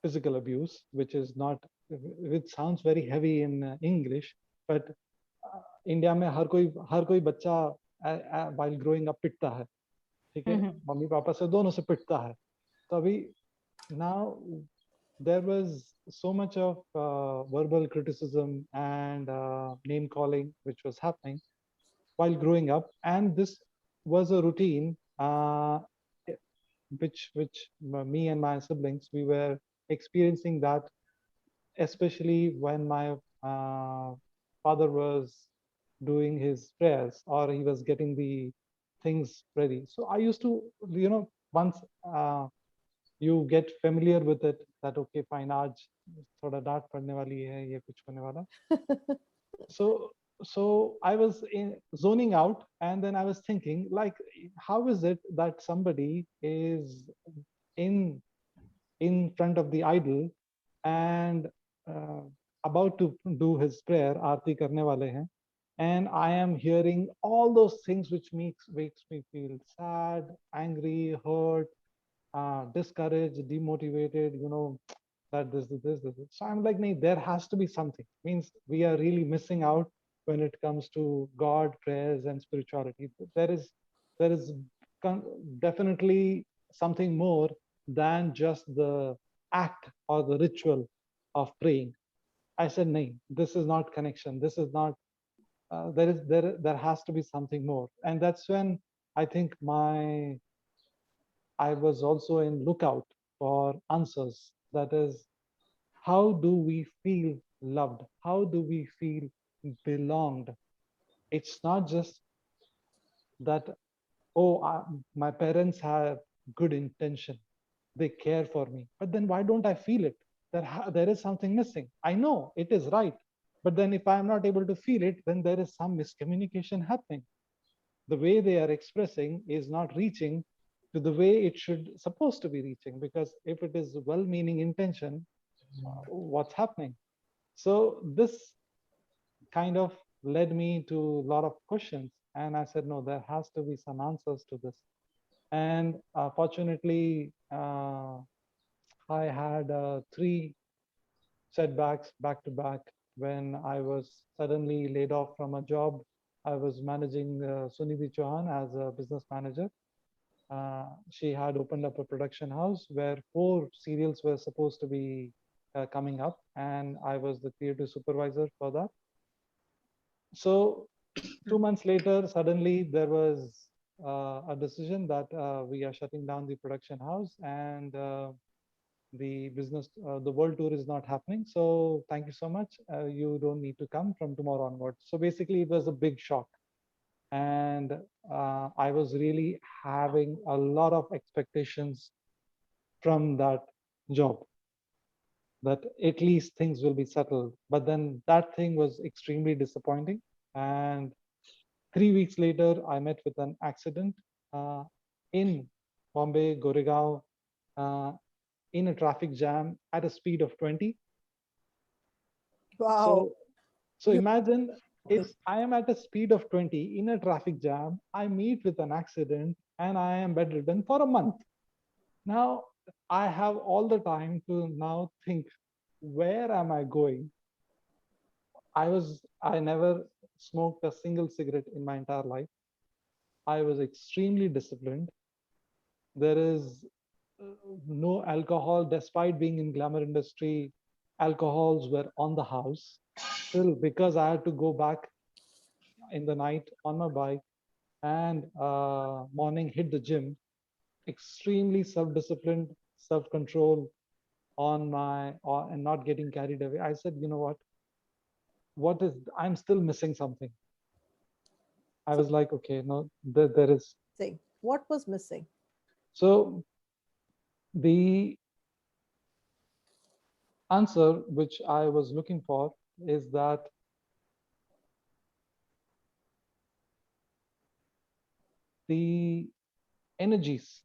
physical abuse, which is not, which sounds very heavy in English, but India में हर कोई बच्चा while growing up पिटता है, ठीक है, mummy papa से दोनों से पिटता है. तो अभी now there was so much of verbal criticism and name calling which was happening while growing up, and this was a routine which me and my siblings, we were experiencing that, especially when my father was doing his prayers or he was getting the things ready. So I used to, once you get familiar with it, that okay fine, आज थोड़ा डांट पड़ने वाली है, ये कुछ होने वाला. So I was zoning out, and then I was thinking, like, how is it that somebody is in front of the idol and about to do his prayer, aarti karne wale hain, and I am hearing all those things which makes me feel sad, angry, hurt, discouraged, demotivated, that this. So I'm like, nee, there has to be something. Means we are really missing out when it comes to God, prayers, and spirituality. There is definitely something more than just the act or the ritual of praying. I said, nee, this is not connection. This is not. There has to be something more, and that's when I think I was also in lookout for answers. That is, how do we feel loved? How do we feel belonged? It's not just that, oh, my parents have good intention, they care for me, but then why don't I feel it? There is something missing. I know it is right, but then if I am not able to feel it, then there is some miscommunication happening. The way they are expressing is not reaching to the way it should supposed to be reaching, because if it is well-meaning intention, what's happening? So this kind of led me to a lot of questions, and I said, no, there has to be some answers to this. And fortunately, I had 3 setbacks back to back when I was suddenly laid off from a job. I was managing Sunidhi Chauhan as a business manager. She had opened up a production house where 4 serials were supposed to be coming up, and I was the creative supervisor for that. So 2 months later, suddenly there was a decision that we are shutting down the production house, and the business, the world tour is not happening. So thank you so much. You don't need to come from tomorrow onwards. So basically, it was a big shock. And I was really having a lot of expectations from that job, that at least things will be settled. But then that thing was extremely disappointing. And 3 weeks later, I met with an accident in Bombay, Goregaon, in a traffic jam at a speed of 20. Wow. So imagine, I am at a speed of 20 in a traffic jam. I meet with an accident and I am bedridden for a month. Now I have all the time to now think, where am I going? I never smoked a single cigarette in my entire life. I was extremely disciplined. There is no alcohol, despite being in glamour industry, alcohols were on the house. Still, because I had to go back in the night on my bike and morning hit the gym, extremely self-disciplined, self-control on and not getting carried away. I said, you know what is, I'm still missing something. I was like, okay, no, there is. What was missing? So the answer which I was looking for is that the energies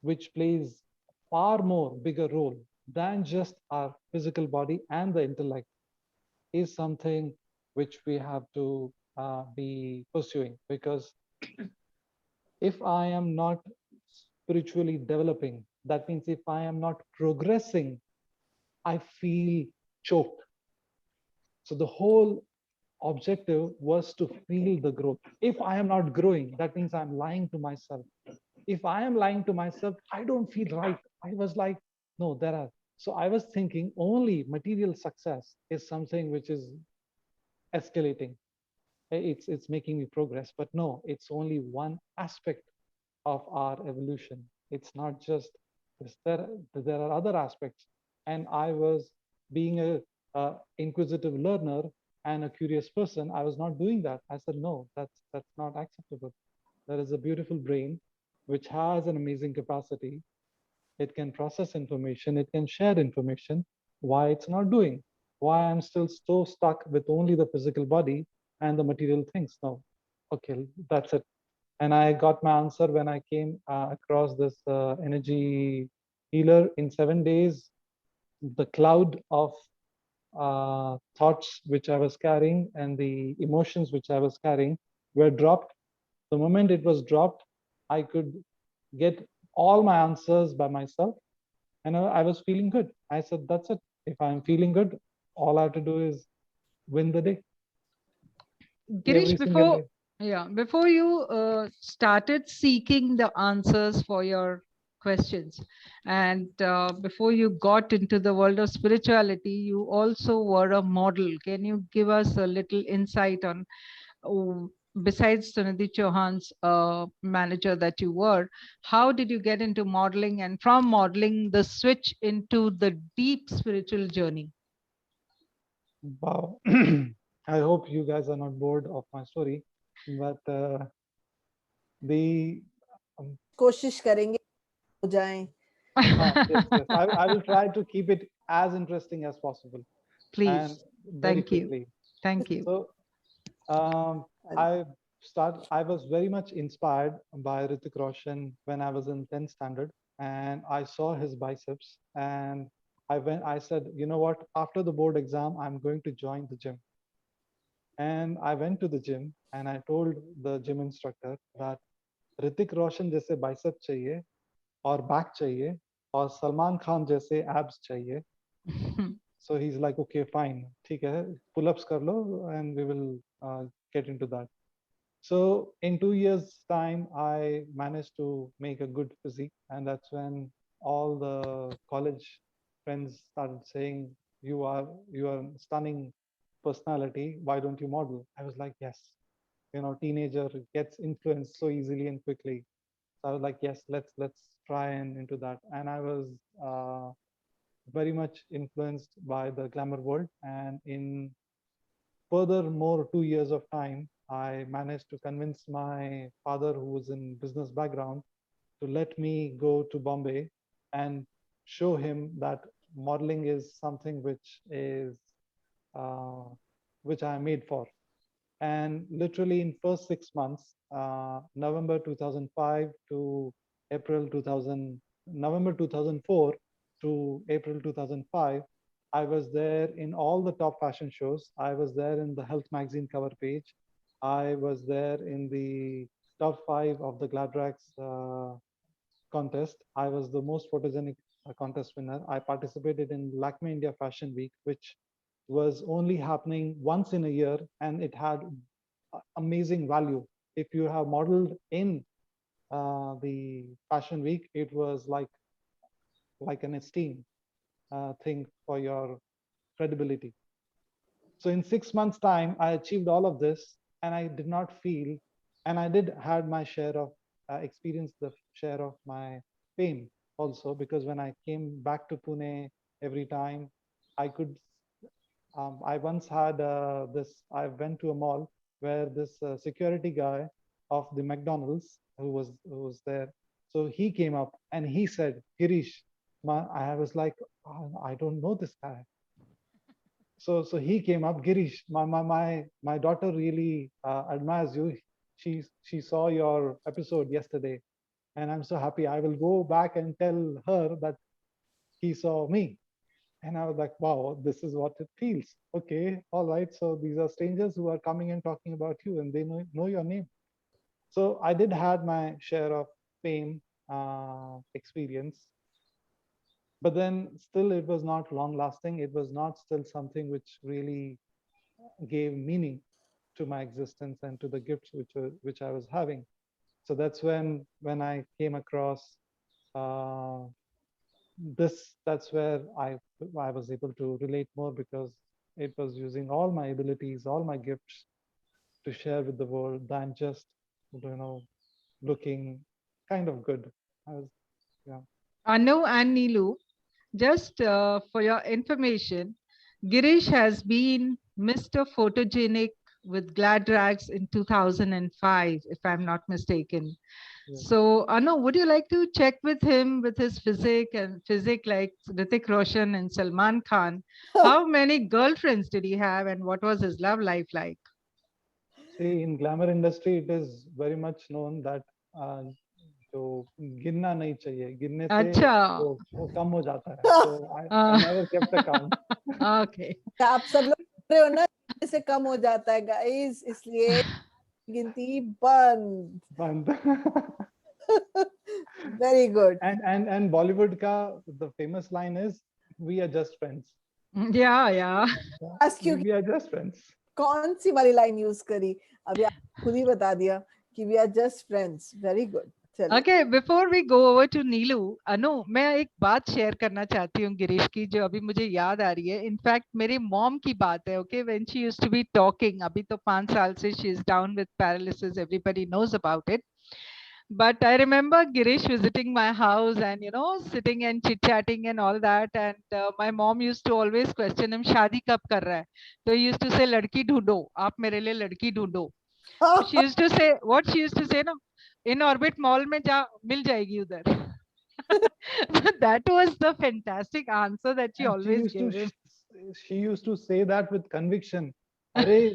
which plays far more bigger role than just our physical body and the intellect is something which we have to be pursuing, because if I am not spiritually developing, that means if I am not progressing, I feel choked. So the whole objective was to feel the growth. If I am not growing, that means I'm lying to myself. If I am lying to myself, I don't feel right. I was like, no, there are. So I was thinking only material success is something which is escalating. It's making me progress, but no, it's only one aspect of our evolution. It's not just this. There are other aspects, and I was being a inquisitive learner and a curious person. I was not doing that. I said, no, that's not acceptable. There is a beautiful brain which has an amazing capacity. It can process information, it can share information. Why it's not doing? Why I'm still so stuck with only the physical body and the material things? No, okay, that's it. And I got my answer when I came across this energy healer. In 7 days, the cloud of thoughts which I was carrying and the emotions which I was carrying were dropped. The moment it was dropped, I could get all my answers by myself, and I was feeling good. I said, that's it. If I'm feeling good, all I have to do is win the day. Girish, Every single day. before you started seeking the answers for your questions, and before you got into the world of spirituality, you also were a model. Can you give us a little insight on, besides Sunidhi Chauhan's manager that you were, how did you get into modeling, and from modeling, the switch into the deep spiritual journey? Wow. I hope you guys are not bored of my story, but the कोशिश करेंगे हो जाएं. yes. I will try to keep it as interesting as possible. Please. And very Thank you. quickly. Thank you. So I was very much inspired by Hrithik Roshan when I was in 10th standard, and I saw his biceps, and I said, you know what, after the board exam, I'm going to join the gym. And I went to the gym and I told the gym instructor that Hrithik Roshan जैसे bicep चाहिए और back चाहिए और सलमान खान जैसे abs चाहिए. So he's like, okay, fine, ठीक है, pull-ups कर लो and we will get into that. So in 2 years time, I managed to make a good physique, and that's when all the college friends started saying, you are stunning personality, why don't you model? I was like, yes, teenager gets influenced so easily and quickly. So I was like, yes, let's try and into that. And I was very much influenced by the glamour world, and in furthermore 2 years of time, I managed to convince my father, who was in business background, to let me go to Bombay and show him that modeling is something which is which I am made for. And literally in first 6 months, November 2005 to April 2000, November 2004 to April 2005, I was there in all the top fashion shows. I was there in the Health magazine cover page. I was there in the top 5 of the Gladrax contest. I was the most photogenic contest winner. I participated in Lakme India Fashion Week, which was only happening once in a year, and it had amazing value. If you have modeled in the Fashion Week, it was like an esteem thing for your credibility. So in 6 months' time, I achieved all of this, and I did not feel, and I did had my share of experience, the share of my fame also, because when I came back to Pune every time, I could. I once had this. I went to a mall where this security guy of the McDonald's who was there. So he came up and he said, "Girish," I was like, "Oh, I don't know this guy." So he came up, "Girish, my daughter really admires you. She saw your episode yesterday, and I'm so happy. I will go back and tell her that he saw me." And I was like, wow, this is what it feels. Okay, all right. So these are strangers who are coming and talking about you, and they know your name. So I did had my share of fame experience, but then still it was not long lasting. It was not still something which really gave meaning to my existence and to the gifts which I was having. So that's when I came across uh, this. That's where I was able to relate more, because it was using all my abilities, all my gifts to share with the world than just looking kind of good. I was, yeah. Anu and Nilu, just for your information, Girish has been Mr. Photogenic with Gladrags in 2005, if I'm not mistaken. Yeah. So, Anu, would you like to check with him with his physique like Hrithik Roshan and Salman Khan? How many girlfriends did he have, and what was his love life like? See, in glamour industry, it is very much known that जो गिनना नहीं चाहिए, गिनने से अच्छा. वो कम हो जाता है. So I never kept account. Okay. आप सब लोग बोल रहे हो ना इससे कम हो जाता है गाइस, इसलिए गिनती बंद. बंद. Very good. And Bollywood का the famous line is, "We are just friends." Yeah. Ask you We are just friends. कौन सी वाली लाइन यूज करी, अभी आप खुद ही बता दिया कि we are just friends. Very good. चलिए. Okay, before we go over to Neelu, Anu, मैं एक बात शेयर करना चाहती हूँ गिरीश की, जो अभी मुझे याद आ रही है. इनफैक्ट मेरी मॉम की बात है. Okay, when she used to be talking, अभी तो 5 साल से she is down with paralysis, everybody knows about it. But I remember Girish visiting my house and sitting and chit chatting and all that, and my mom used to always question him, शादी कब कर रहा है? So he used to say, लड़की ढूंढो, आप मेरे लिए लड़की ढूंढो. She used to say, what she used to say, no, in orbit mall में जा मिल जाएगी उधर. That was the fantastic answer that she And always gave him. she used to say that with conviction. अरे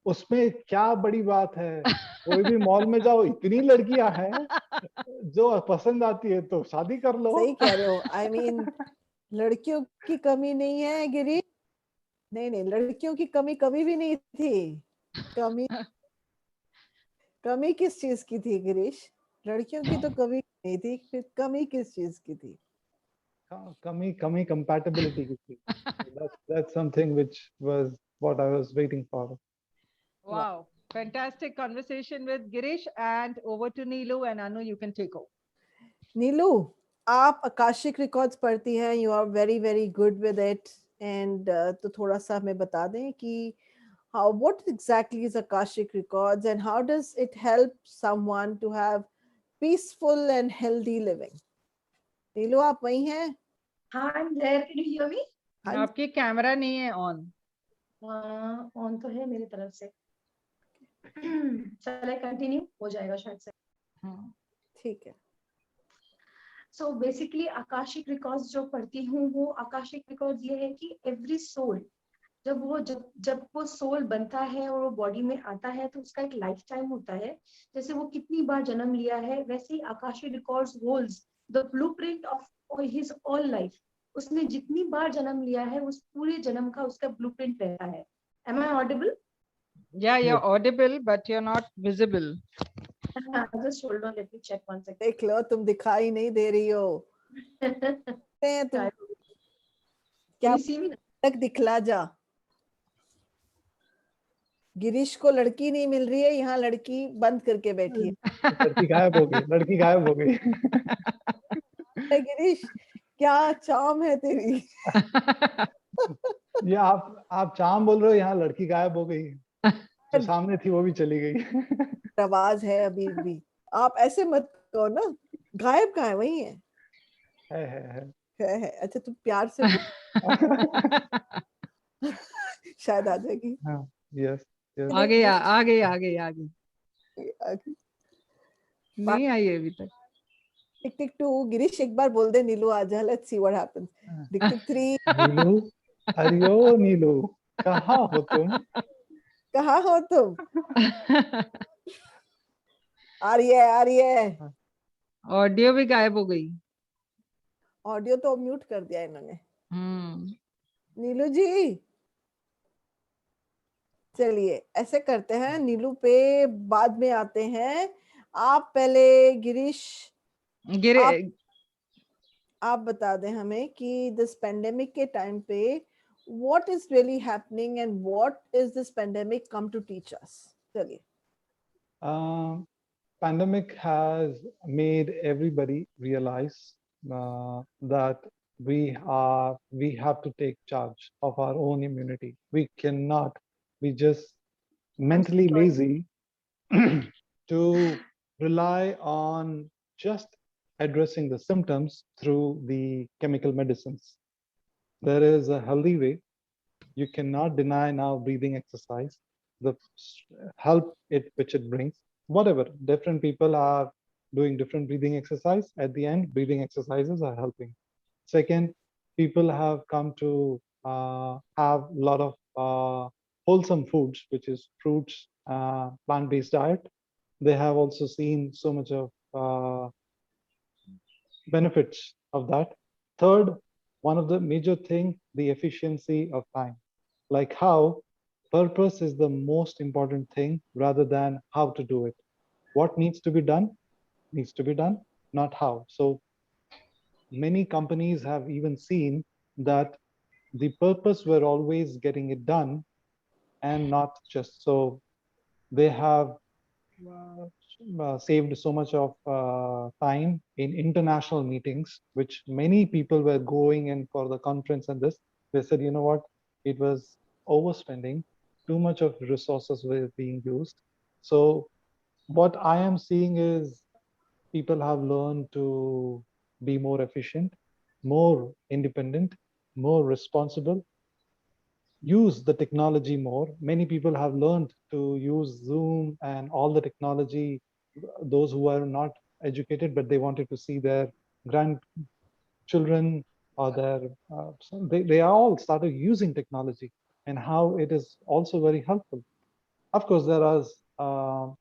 उसमें क्या बड़ी बात है, कोई भी मॉल में जाओ, इतनी लड़कियां हैं जो पसंद आती है तो शादी कर लो. सही कह रहे हो. I mean, लड़कियों की कमी नहीं है गिरीश. नहीं, लड़कियों की कमी कभी भी नहीं थी. कमी किस चीज की थी गिरीश? लड़कियों की तो कमी नहीं थी, फिर कमी किस चीज की थी? कमी compatibility की थी. That's something which was what I was waiting for. Wow, fantastic conversation with Girish, and over to Neelu, and Anu, you can take over. नीलू, आप आकाशिक रिकॉर्ड्स पढ़ती हैं, you are very very good with it, and तो थोड़ा सा हमें बता दें कि what exactly is Akashic Records and how does it help someone to have peaceful and healthy living? नीलू, आप वहीं हैं? हाँ, I'm there. Can you hear me? आपकी कैमरा नहीं है ऑन. ऑन तो है मेरी तरफ से. Shall I continue? हो जाएगा शायद से. ठीक है. So basically Akashic Records जो पढ़ती हूँ, वो Akashic Records ये है कि every soul जब वो सोल बनता है और वो बॉडी में आता है तो उसका एक लाइफ टाइम होता है। जैसे वो कितनी बार जन्म लिया है, वैसे ही Akashi records holds the blueprint of his all life. उसने जितनी बार जन्म लिया है उस पूरे जन्म का उसका ब्लूप्रिंट रहता है। Am I audible? Yeah, you're Yes. audible, but you're not visible. Just hold on, let me check one second. देख लो, तुम दिखाई नहीं दे रही हो। तुम Can क्या you see me now? तक दिखला जा। गिरीश को लड़की नहीं मिल रही है, यहाँ लड़की बंद करके बैठी है। लड़की गायब हो गई, लड़की गायब हो गई। गिरीश, क्या चाम है तेरी। ये आप चाम बोल रहे हो, यहाँ लड़की गायब हो गई। जो सामने थी वो भी चली गई। आवाज है अभी भी। आप ऐसे मत कहो ना, गायब कहाँ है, वही है। है। है। अच्छा तुम प्यार से शायद आ जाएगी। हाँ, यस यस। आ गई, आ गई, आ गई, आ गई। आगे। नहीं आई है अभी तक। टिक टिक टू, गिरीश एक बार बोल दे नीलू आ जा, लेट्स सी व्हाट हैपेंस। टिक टिक 3। नीलू, अरियो नीलू, कहाँ हो तुम? कहाँ हो तुम? आ रही है। ऑडियो भी गायब हो गई। ऑडियो तो म्यूट कर दिया इन्होंने। हम्म। नीलू जी, चलिए ऐसे करते हैं, नीलू पे बाद में आते हैं। आप पहले गिरीश, गिरे। आप बता दें हमें कि दिस पेंडेमिक के टाइम पे what is really happening and what is this pandemic come to teach us? चलिए। Pandemic has made everybody realize that we have to take charge of our own immunity. We cannot be just mentally lazy to rely on just addressing the symptoms through the chemical medicines. There is a healthy way. You cannot deny now breathing exercise, the help which it brings. Whatever, different people are doing different breathing exercise. At the end, breathing exercises are helping. Second, people have come to have a lot of wholesome foods, which is fruits, plant-based diet. They have also seen so much of benefits of that. Third, one of the major thing, the efficiency of time, like how purpose is the most important thing rather than how to do it. What needs to be done needs to be done, not how. So many companies have even seen that the purpose were always getting it done and not just so. They have saved so much of time in international meetings, which many people were going in for the conference and this. They said, you know what, it was overspending, too much of resources were being used. So what I am seeing is people have learned to be more efficient, more independent, more responsible, use the technology more. Many people have learned to use Zoom and all the technology, those who are not educated, but they wanted to see their grandchildren or their, they all started using technology and how it is also very helpful. Of course, there are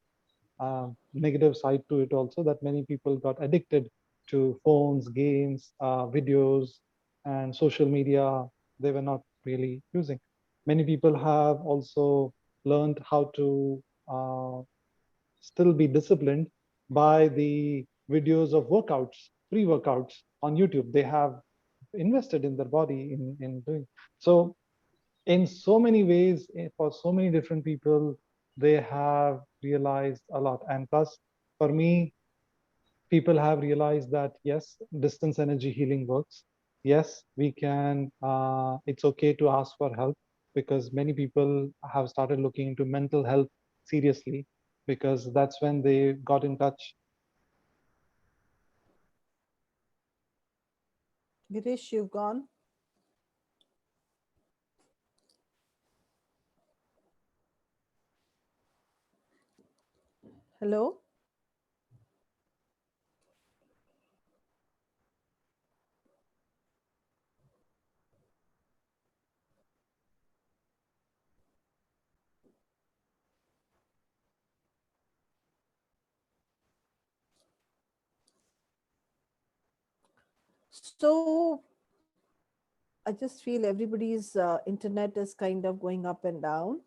negative side to it also, that many people got addicted to phones, games, videos, and social media. They were not really using. Many people have also learned how to still be disciplined by the videos of workouts, free workouts on YouTube. They have invested in their body in doing. So in so many ways, for so many different people, they have realized a lot. And plus, for me, people have realized that yes, distance energy healing works. Yes, we can, it's okay to ask for help, because many people have started looking into mental health seriously, because that's when they got in touch. Girish, you've gone. Hello? So I just feel everybody's internet is kind of going up and down,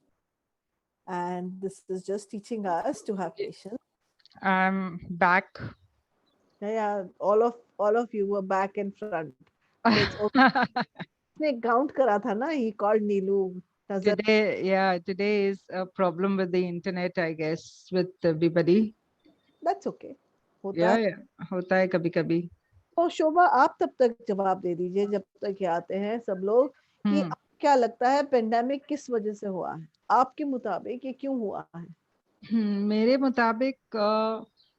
and this is just teaching us to have patience. I'm back. Yeah, all of you were back in front. So it's उसने count करा था ना, he called Neelu. Today is a problem with the internet, I guess, with everybody. That's okay. होता Yeah, है. yeah, होता है कभी कभी. तो शोभा आप तब तक जवाब दे दीजिए जब तक ये आते हैं सब लोग कि हम्म. क्या लगता है पेंडेमिक किस वजह से हुआ है, आपके मुताबिक ये क्यों हुआ है? मेरे मुताबिक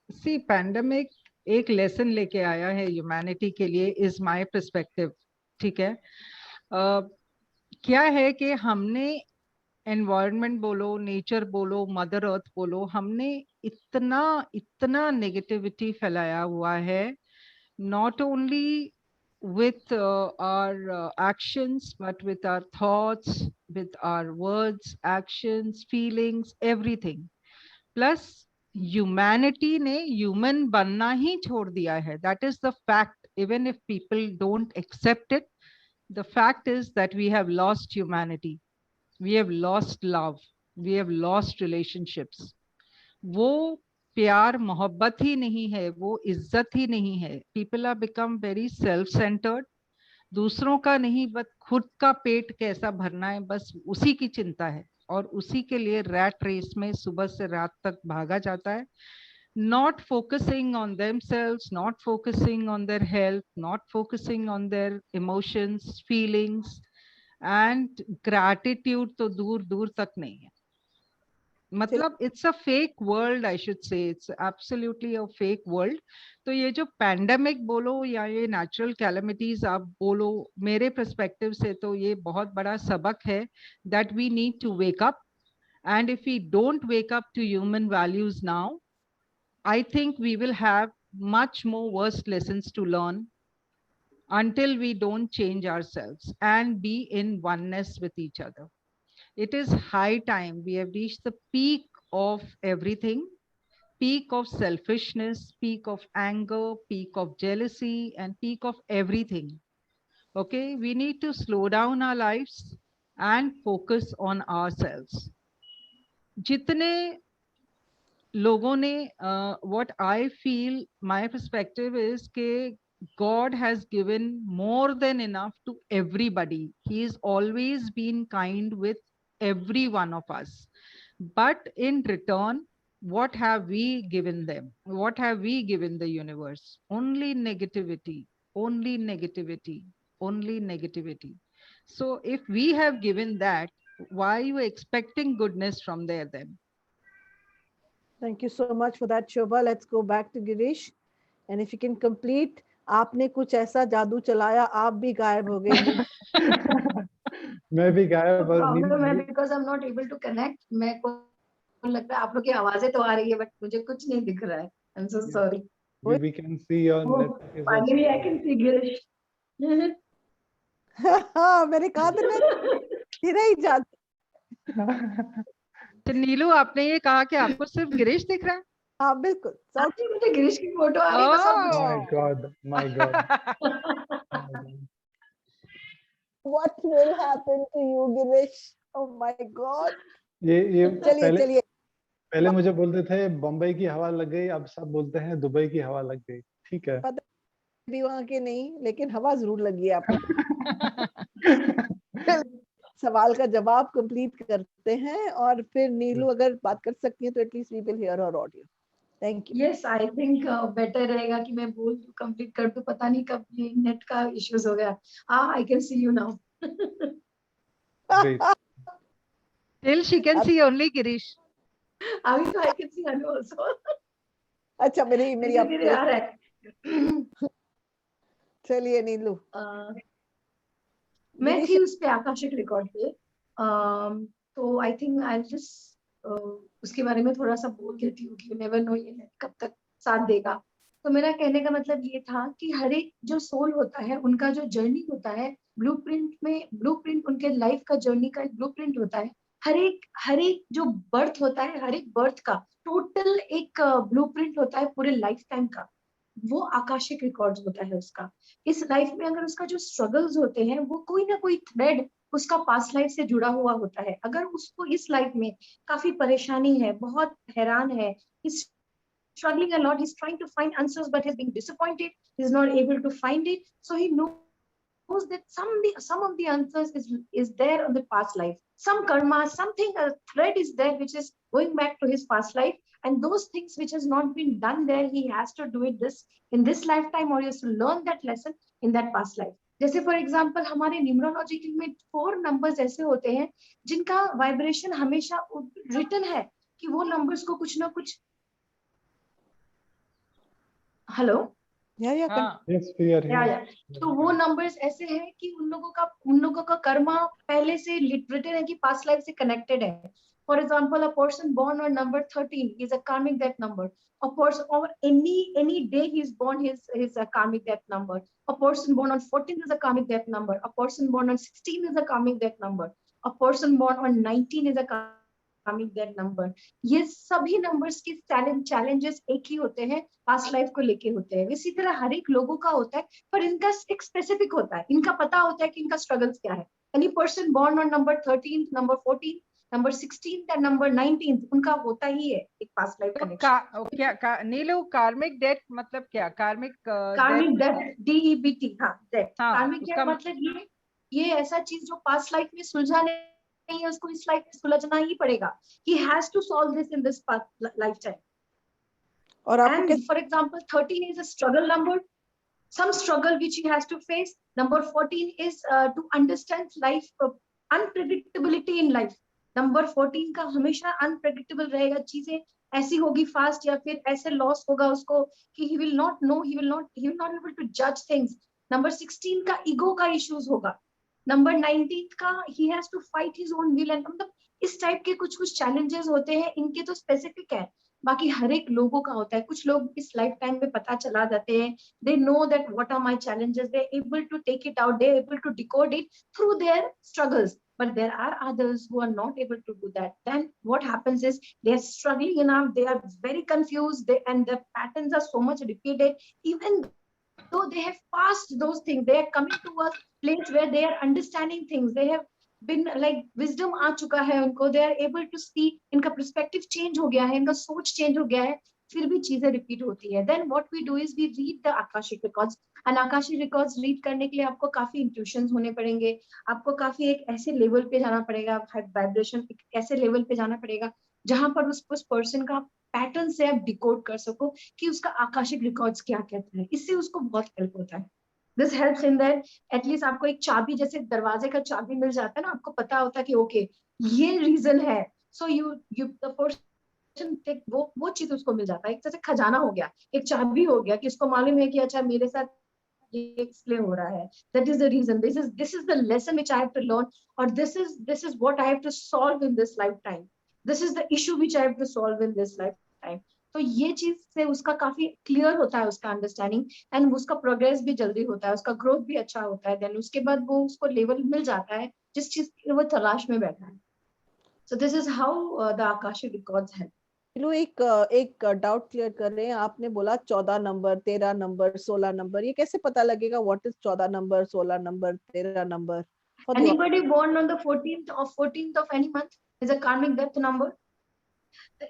सी पैंडेमिक एक लेसन लेके आया है ह्यूमैनिटी के लिए, इज माय पर्सपेक्टिव. ठीक है. क्या है कि हमने एनवायरनमेंट बोलो, नेचर बोलो, मदर अर्थ बोलो, हमने इतना इतना नेगेटिविटी फैलाया हुआ है, not only with our actions, but with our thoughts, with our words, actions, feelings, everything. Plus humanity ने human बनना ही छोड़ दिया है. That is the fact. Even if people don't accept it, the fact is that we have lost humanity. We have lost love. We have lost relationships. वो प्यार मोहब्बत ही नहीं है, वो इज्जत ही नहीं है. People are become very self centred. दूसरों का नहीं, बस खुद का पेट कैसा भरना है, बस उसी की चिंता है. और उसी के लिए रैट रेस में सुबह से रात तक भागा जाता है. Not focusing on themselves, not focusing on their health, not focusing on their emotions, feelings, and gratitude तो दूर दूर तक नहीं है. मतलब it's a fake world, I should say. It's absolutely a fake world. तो ये जो पैंडेमिक बोलो या ये नेचुरल कैलेमिटीज आप बोलो, मेरे पर्सपेक्टिव से तो ये बहुत बड़ा सबक है that we need to wake up. And if we don't wake up to human values now, I think we will have much more worse lessons to learn until we don't change ourselves and be in oneness with each other. It is high time. We have reached the peak of everything, peak of selfishness, peak of anger, peak of jealousy, and peak of everything. Okay, we need to slow down our lives and focus on ourselves. जितने लोगों ने what I feel, my perspective is कि God has given more than enough to everybody. He has always been kind with every one of us. But in return, what have we given them? What have we given the universe? Only negativity, only negativity, only negativity. So if we have given that, why are you expecting goodness from there then? Thank you so much for that, Shobha. Let's go back to Girish. And if you can complete, आपने कुछ ऐसा जादू चलाया, आप भी गायब हो गए. मैं भी गायब. प्रॉब्लम है because I'm not able to connect. मैं को लगता है आप लोग की आवाजें तो आ रही है, but मुझे कुछ नहीं दिख रहा है. I'm so sorry. We can see your net is also. Finally, I can see Girish. हाँ, मैंने कहा था ना, तेरा ही जादू. तो नीलू, आपने ये कहा कि आपको सिर्फ गिरीश दिख रहा है? हाँ, बिल्कुल. आपने मुझे गिरीश की फोटो आ रही है, बस और कुछ नहीं. My God. What will happen to you, Girish? Oh my God. ये चलिए. पहले मुझे बोलते थे बम्बई की हवा लग गई, अब सब बोलते हैं दुबई की हवा लग गई. ठीक है. भी वहाँ के नहीं, लेकिन हवा जरूर लगी है आपको. सवाल का जवाब कंप्लीट करते हैं और फिर नीलू अगर बात कर सकती है तो at least we will hear her audio. Thank you. Yes, I think better रहेगा कि मैं बोल दूं, कंप्लीट कर दूं. पता नहीं कब ये नेट का इश्यूज हो गया. I can see you now. Till she can see only Girish. अभी तो I can see Anu also. अच्छा, मेरी आ रहा है. चलिए नीलू. मैं थी उस पे आकाशिक रिकॉर्ड पे. तो आई थिंक आई जस्ट उसके बारे में थोड़ा सा बोल देती हूँ कि यू नेवर नो ये कब तक साथ देगा. तो मेरा कहने का मतलब ये था कि हर एक जो सोल होता है, उनका जो जर्नी होता है, ब्लूप्रिंट उनके लाइफ का जर्नी का एक ब्लूप्रिंट होता है. हर एक जो बर्थ होता है, हर एक बर्थ का टोटल एक ब्लूप्रिंट होता है पूरे लाइफ टाइम का. वो आकाशिक रिकॉर्ड्स होता है उसका। इस लाइफ में अगर उसका जो स्ट्रगल्स होते हैं वो कोई ना कोई थ्रेड उसका पास्ट लाइफ से जुड़ा हुआ होता है। अगर उसको इस लाइफ में काफी परेशानी है, बहुत हैरान है, इस struggling a lot, he's trying to find answers but he's being disappointed, he's not able to find it, so he knows that some of the answers is there on the past life, some karma, something, a thread is there which is going back to his past life, and those things which has not been done there, he has to do it this in this lifetime, or he has to learn that lesson in that past life. जैसे for example हमारे numerology में 4 numbers ऐसे होते हैं जिनका vibration हमेशा written है कि वो नंबर्स को कुछ ना कुछ, हेलो, Yeah, हाँ Yes, we are या here. तो वो नंबर्स ऐसे हैं कि उन लोगों का कर्मा पहले से रिटन है कि पास्ट लाइफ से कनेक्टेड है। For example, a person born on number 13 is a karmic death number, a person or any day he is born, his a karmic death number. A person born on 14 is a karmic death number, a person born on 16 is a karmic death number, a person born on 19 is a karmic death number. ये सभी numbers के challenges एक ही होते हैं, past life को लेके होते हैं। इसी तरह हर एक लोगों का होता है, पर इनका एक स्पेसिफिक होता है, इनका पता होता है कि इनका स्ट्रगल्स क्या है। Any person born on number 13, number 14, number 16 या नंबर 19, उनका होता ही है एक पास्ट लाइफ तो कनेक्शन। नीलू, कार्मिक डेथ मतलब क्या? कार्मिक कार्मिक डेथ, DEBT, हाँ डेथ, हाँ कार्मिक डेथ उसका मतलब ये ऐसा चीज जो पास्ट लाइफ में सुलझा नहीं है, उसको इस लाइफ में सुलझना ही पड़ेगा। He has to solve this in this lifetime. और आपको And कैसे for example, 13 is a struggle number, some struggle which he has to face. Number 14 is to understand life, unpredictability in life. Number 14 का हमेशा unpredictable रहेगा, चीजें ऐसी होगी fast या फिर ऐसे लॉस होगा उसको कि he will not know, he will not able to judge things. Number 16 का ईगो का इश्यूज होगा। नंबर 19 का he has to fight his own will, and मतलब इस टाइप के कुछ कुछ चैलेंजेस होते हैं, इनके तो स्पेसिफिक है, बाकी हर एक लोगों का होता है। कुछ लोग इस लाइफ टाइम में पता चला जाते हैं, they know that what are my challenges, they're able to take it out, they're able to decode it through their struggles, but there are others who are not able to do that. Then what happens is they are struggling enough, they are very confused, and the patterns are so much repeated, even though they have passed those things, they are coming to a place where they are understanding things, they have been like wisdom आ चुका है उनको, they are able to see, इनका perspective change हो गया है, इनका सोच change हो गया है, फिर भी चीजें रिपीट होती है। Then what we do is we read the Akashic records, and Akashic records read करने के लिए आपको काफी intuitions होने पड़ेंगे, आपको काफी एक ऐसे लेवल पे जाना पड़ेगा, वाइब्रेशन ऐसे लेवल पे जाना पड़ेगा जहां पर उस पर्सन का पैटर्न से आप डिकोड कर सको कि उसका आकाशिक रिकॉर्ड्स क्या कहते हैं। इससे उसको बहुत हेल्प होता है। This helps in that at least आपको एक चाबी, जैसे दरवाजे का चाबी मिल जाता है ना, आपको पता होता है कि ओके ये रीजन है, सो यू द पर्सन वो चीज उसको मिल जाता है। एक जैसे खजाना हो गया, एक चाबी हो गया कि इसको मालूम है कि अच्छा मेरे साथ ये एक्सप्लेन हो रहा है, that is the reason, this is the lesson which I have to learn, और this is what I have to solve in this lifetime, this is the issue which I have to solve in this lifetime. तो ये चीज से उसका काफी clear होता है उसका अंडरस्टैंडिंग, एंड उसका प्रोग्रेस भी जल्दी होता है, उसका ग्रोथ भी अच्छा होता है। देन उसके बाद वो उसको लेवल मिल जाता है जिस चीज की वो तलाश में बैठा है। So this is how the Akashic records help. लो एक डाउट क्लियर कर रहे हैं। आपने बोला 14 नंबर, 13 नंबर, 16 नंबर, ये कैसे पता लगेगा what is 14 number, 16 number, 13 number? Anybody born on the 14th of any month is a karmic death number.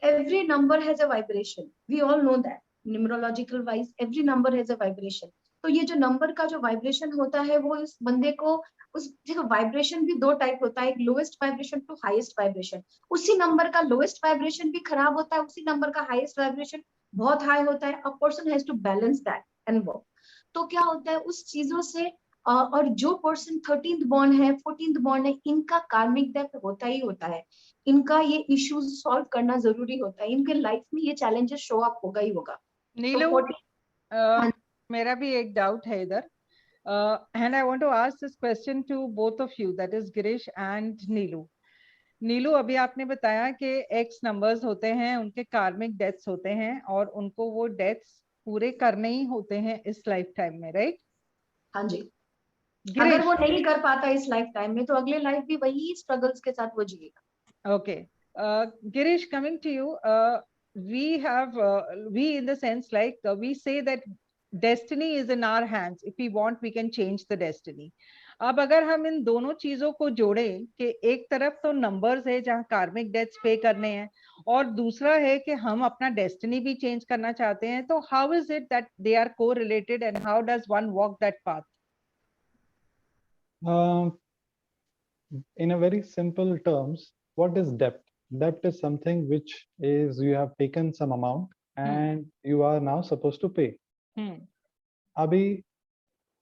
Every number has a vibration, we all know that, numerological wise every number has a vibration. तो ये जो number का जो vibration होता है वो इस बंदे को, उस देखो वाइब्रेशन भी 2 टाइप होता है, एक lowest vibration to highest vibration. उसी नंबर का लोएस्ट वाइब्रेशन भी खराब होता है, उसी नंबर का हाईएस्ट वाइब्रेशन बहुत हाई होता है। A person has to balance that and work. तो क्या होता है उस चीजों से, और जो पर्सन 13th बॉर्न है, 14th बॉर्न है, इनका कार्मिक डेथ होता ही होता है, इनका ये इश्यूज सॉल्व करना जरूरी होता है, इनके लाइफ में ये चैलेंजेस शो अप होगा ही होगा। नीलू, हाँ, मेरा भी एक डाउट है इधर, and I want to ask this question to both of you, that is Girish and नीलू। नीलू, अभी आपने बताया कि एक्स नंबर्स होते हैं, उनके कार्मिक डेथ्स होते हैं और उनको वो डेथ्स पूरे करने ही होते हैं इस लाइफ टाइम में, राइट? हाँ जी, अगर गिरीश, वो नहीं कर पाता इस लाइफ टाइम में तो अगले लाइफ भी वही स्ट्रगल्स के साथ वो जिएगा। okay, Girish, coming to you, we have we in the sense like we say that destiny is in our hands. If we want, we can change the destiny. अब अगर हम इन दोनों चीजों को जोड़ें कि एक तरफ तो नंबर्स है जहाँ कार्मिक डेट्स पे करने हैं, और दूसरा है कि हम अपना डेस्टिनी भी चेंज करना चाहते हैं, तो how is it that they are correlated and how does one walk that path? In a very simple terms, what is debt? Debt is something which is you have taken some amount and you are now supposed to pay. Abhi,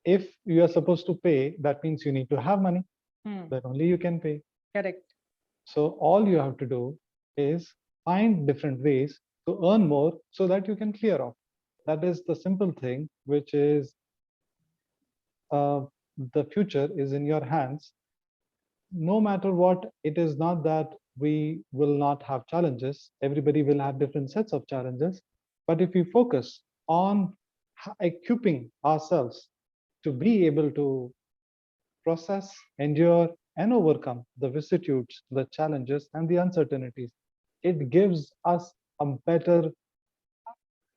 if you are supposed to pay, that means you need to have money. Then only you can pay. Correct. So all you have to do is find different ways to earn more so that you can clear off. That is the simple thing, which is the future is in your hands. No matter what, it is not that we will not have challenges. Everybody will have different sets of challenges. But if we focus on equipping ourselves to be able to process, endure, and overcome the vicissitudes, the challenges, and the uncertainties, it gives us a better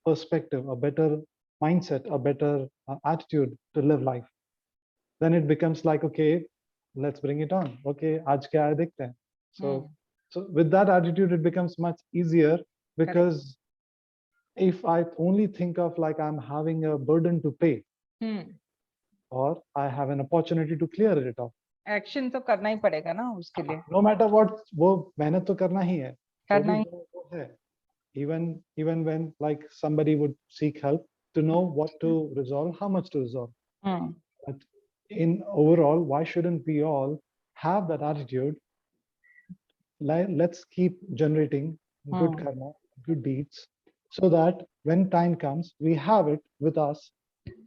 perspective, a better mindset, a better attitude to live life. Then it becomes like, okay, let's bring it on. Okay, aaj kya hai dekhte hain. So with that attitude, it becomes much easier, because if I only think of like I'm having a burden to pay, or I have an opportunity to clear it off. Action तो करना ही पड़ेगा ना उसके लिए. No matter what, वो मेहनत तो करना ही है. करना ही. वो है. Even when like somebody would seek help to know what to resolve, how much to resolve. But in overall, why shouldn't we all have that attitude? Let's keep generating good karma, good deeds, so that when time comes, we have it with us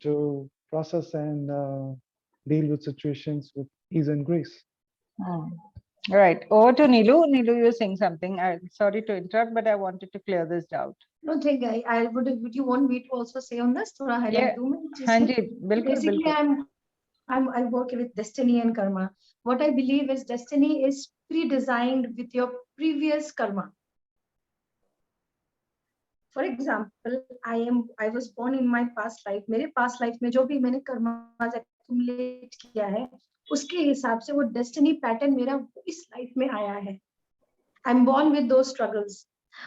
to process and deal with situations with ease and grace. Right. Over to Nilu. Nilu, you're saying something. I'm sorry to interrupt, but I wanted to clear this doubt. No, ठीक है. Would you want me to also say on this? थोड़ा highlight दूँ मैं? हाँ जी, बिल्कुल. Basically, I work with destiny and karma. What I believe is destiny is pre-designed with your previous karma. For example, I was born in my past life. मेरे past life में जो भी मैंने karmas accumulate किया है, उसके हिसाब से वो destiny pattern मेरा इस life में आया है. I'm born with those struggles.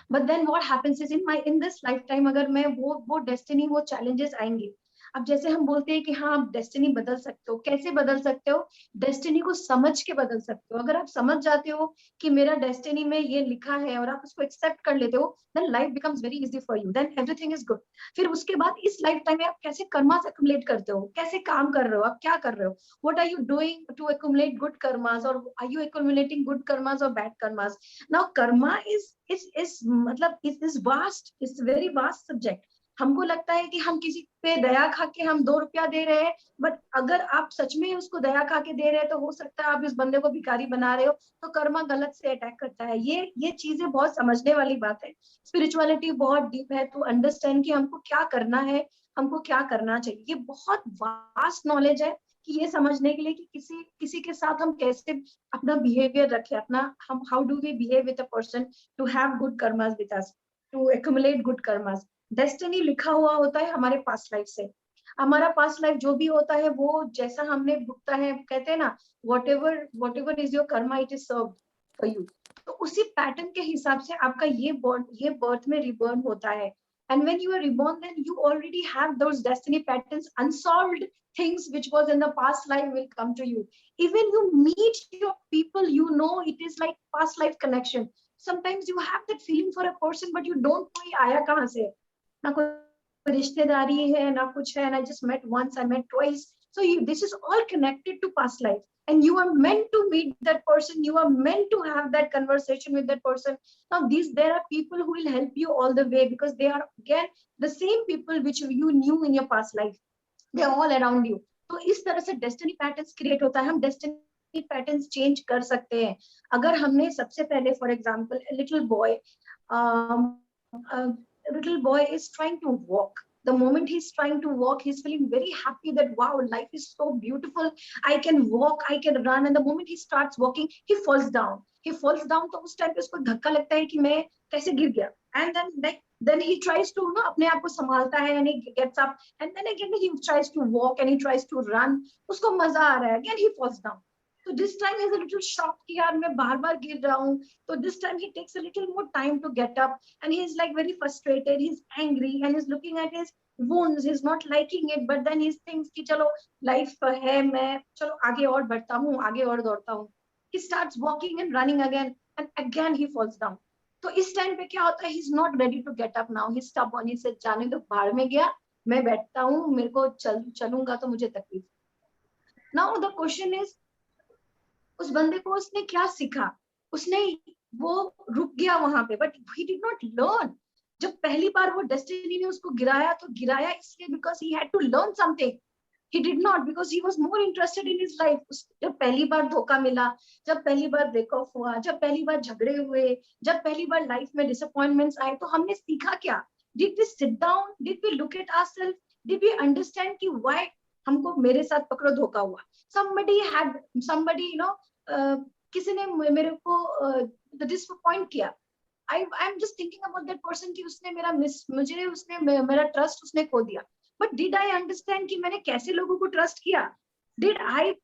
But then what happens is in this lifetime, अगर मैं वो destiny, वो challenges आएंगे. अब जैसे हम बोलते हैं कि हाँ आप डेस्टिनी बदल सकते हो. कैसे बदल सकते हो? डेस्टिनी को समझ के बदल सकते हो. अगर आप समझ जाते हो कि मेरा डेस्टिनी में ये लिखा है और आप उसको एक्सेप्ट कर लेते हो, then life becomes very easy for you. Then everything is good. फिर उसके बाद इस लाइफ टाइम में आप कैसे कर्मास एक्युमुलेट करते हो, कैसे काम कर रहे हो, आप क्या कर रहे हो, what are you doing to accumulate good karmas, और are you accumulating good karmas और bad karmas. Now karma is मतलब is vast, it's very vast subject. हमको लगता है कि हम किसी पे दया खा के हम 2 रुपया दे रहे हैं, बट अगर आप सच में उसको दया खा के दे रहे हैं तो हो सकता है आप इस बंदे को भिखारी बना रहे हो, तो कर्मा गलत से अटैक करता है. ये चीजें बहुत समझने वाली बात है. स्पिरिचुअलिटी बहुत डीप है टू अंडरस्टैंड कि हमको क्या करना है, हमको क्या करना चाहिए. ये बहुत वास्ट नॉलेज है कि ये समझने के लिए कि किसी के साथ हम कैसे अपना बिहेवियर रखें, अपना हम how do we behave with a person to have good karmas with us, to accumulate good karmas. Destiny लिखा हुआ होता है हमारे पास्ट लाइफ से. हमारा पास्ट लाइफ जो भी होता है वो जैसा हमने भुगता है, कहते हैं ना, whatever is your karma, it is served for you. तो उसी पैटर्न के हिसाब से आपका ये बर्थ में रिबर्न होता है. And when you are reborn, then you already have those destiny patterns, unsolved things which was in the past life will come to you. Even you meet your people, you know it is like past life connection. Sometimes you have that feeling for a person, but you don't know ये आया कहाँ से. ना कोई रिश्तेदारी है, ना कुछ है, and I just met once, I met twice. So this is all connected to past life, and you are meant to meet that person. You are meant to have that conversation with that person. Now there are people who will help you all the way, because they are again the same people which you knew in your past life. They are all around you. तो इस तरह से destiny patterns create होता है. हम destiny patterns change कर सकते हैं. अगर हमने सबसे पहले, for example, a little boy is trying to walk. The moment he's trying to walk, he's feeling very happy that wow, life is so beautiful. I can walk, I can run. And the moment he starts walking, he falls down. तो उस time पे उसको धक्का लगता है कि मैं कैसे गिर गया. And then like then he tries to अपने आप को संभालता है and he gets up and then again he tries to walk and he tries to run, उसको मजा आ रहा है, again he falls down. So this time he's a little shocked कि यार मैं बार-बार गिर रहा हूँ. So this time he takes a little more time to get up and he's like very frustrated, he's angry and he's looking at his wounds, he's not liking it, but then he thinks कि चलो life है, मैं चलो आगे और बढ़ता हूँ, आगे और दौड़ता हूँ. He starts walking and running again and again he falls down. तो इस टाइम पे क्या होता है, he's not ready to get up now, he's stubborn, he said जाने दो, भाड़ में गया, मैं बैठता हूँ, मेरे को चलूंगा तो मुझे तकलीफ. Now the question is, उस बंदे को उसने क्या सीखा? उसने वो रुक गया वहां पे, but he did not learn. जब पहली बार वो डेस्टिनी ने उसको गिराया तो गिराया इसलिए because he had to learn something. He did not because he was more interested in his life. जब पहली बार धोखा मिला, जब पहली बार ब्रेक ऑफ हुआ, जब पहली बार झगड़े हुए, जब पहली बार लाइफ में डिसअपॉइंटमेंट्स आए, तो हमने सीखा क्या? Did we sit down? Did we look at ourselves? Did we understand कि why हमको मेरे साथ पकड़ो धोखा हुआ? Somebody किसी ने मेरे को डिसअपॉइंट किया. I'm just thinking about that person कि उसने मेरा ट्रस्ट उसने खो दिया. But did I understand कि मैंने कैसे लोगों को ट्रस्ट किया? Did I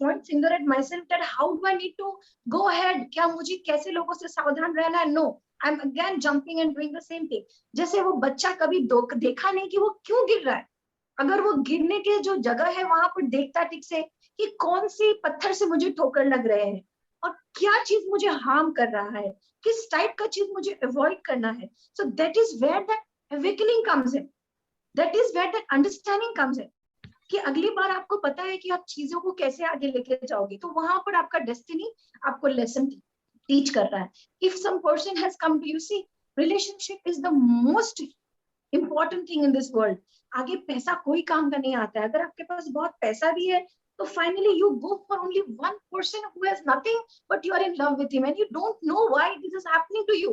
point finger at myself that how do I need to go ahead? क्या मुझे कैसे लोगों से सावधान रहना है? No, I'm again jumping and doing the same thing. जैसे वो बच्चा कभी देखा नहीं कि वो क्यों गिर रहा है. अगर वो गिरने की जो जगह है वहां पर देखता ठीक से कि कौन सी पत्थर से मुझे ठोकर लग रहे हैं और क्या चीज मुझे हार्म कर रहा है, किस टाइप का चीज मुझे अवॉइड करना है. So that is where that awakening comes in, that is where that understanding comes in कि अगली बार आपको पता है कि आप चीजों को कैसे आगे लेके जाओगे. तो वहां पर आपका डेस्टिनी आपको लेसन टीच कर रहा है. If some person has come to you, see relationship is the most important thing in this world. आगे पैसा कोई काम का नहीं आता है. अगर आपके पास बहुत पैसा भी है तो finally you go for only one person who has nothing but you are in love with him and you don't know why this is happening to you.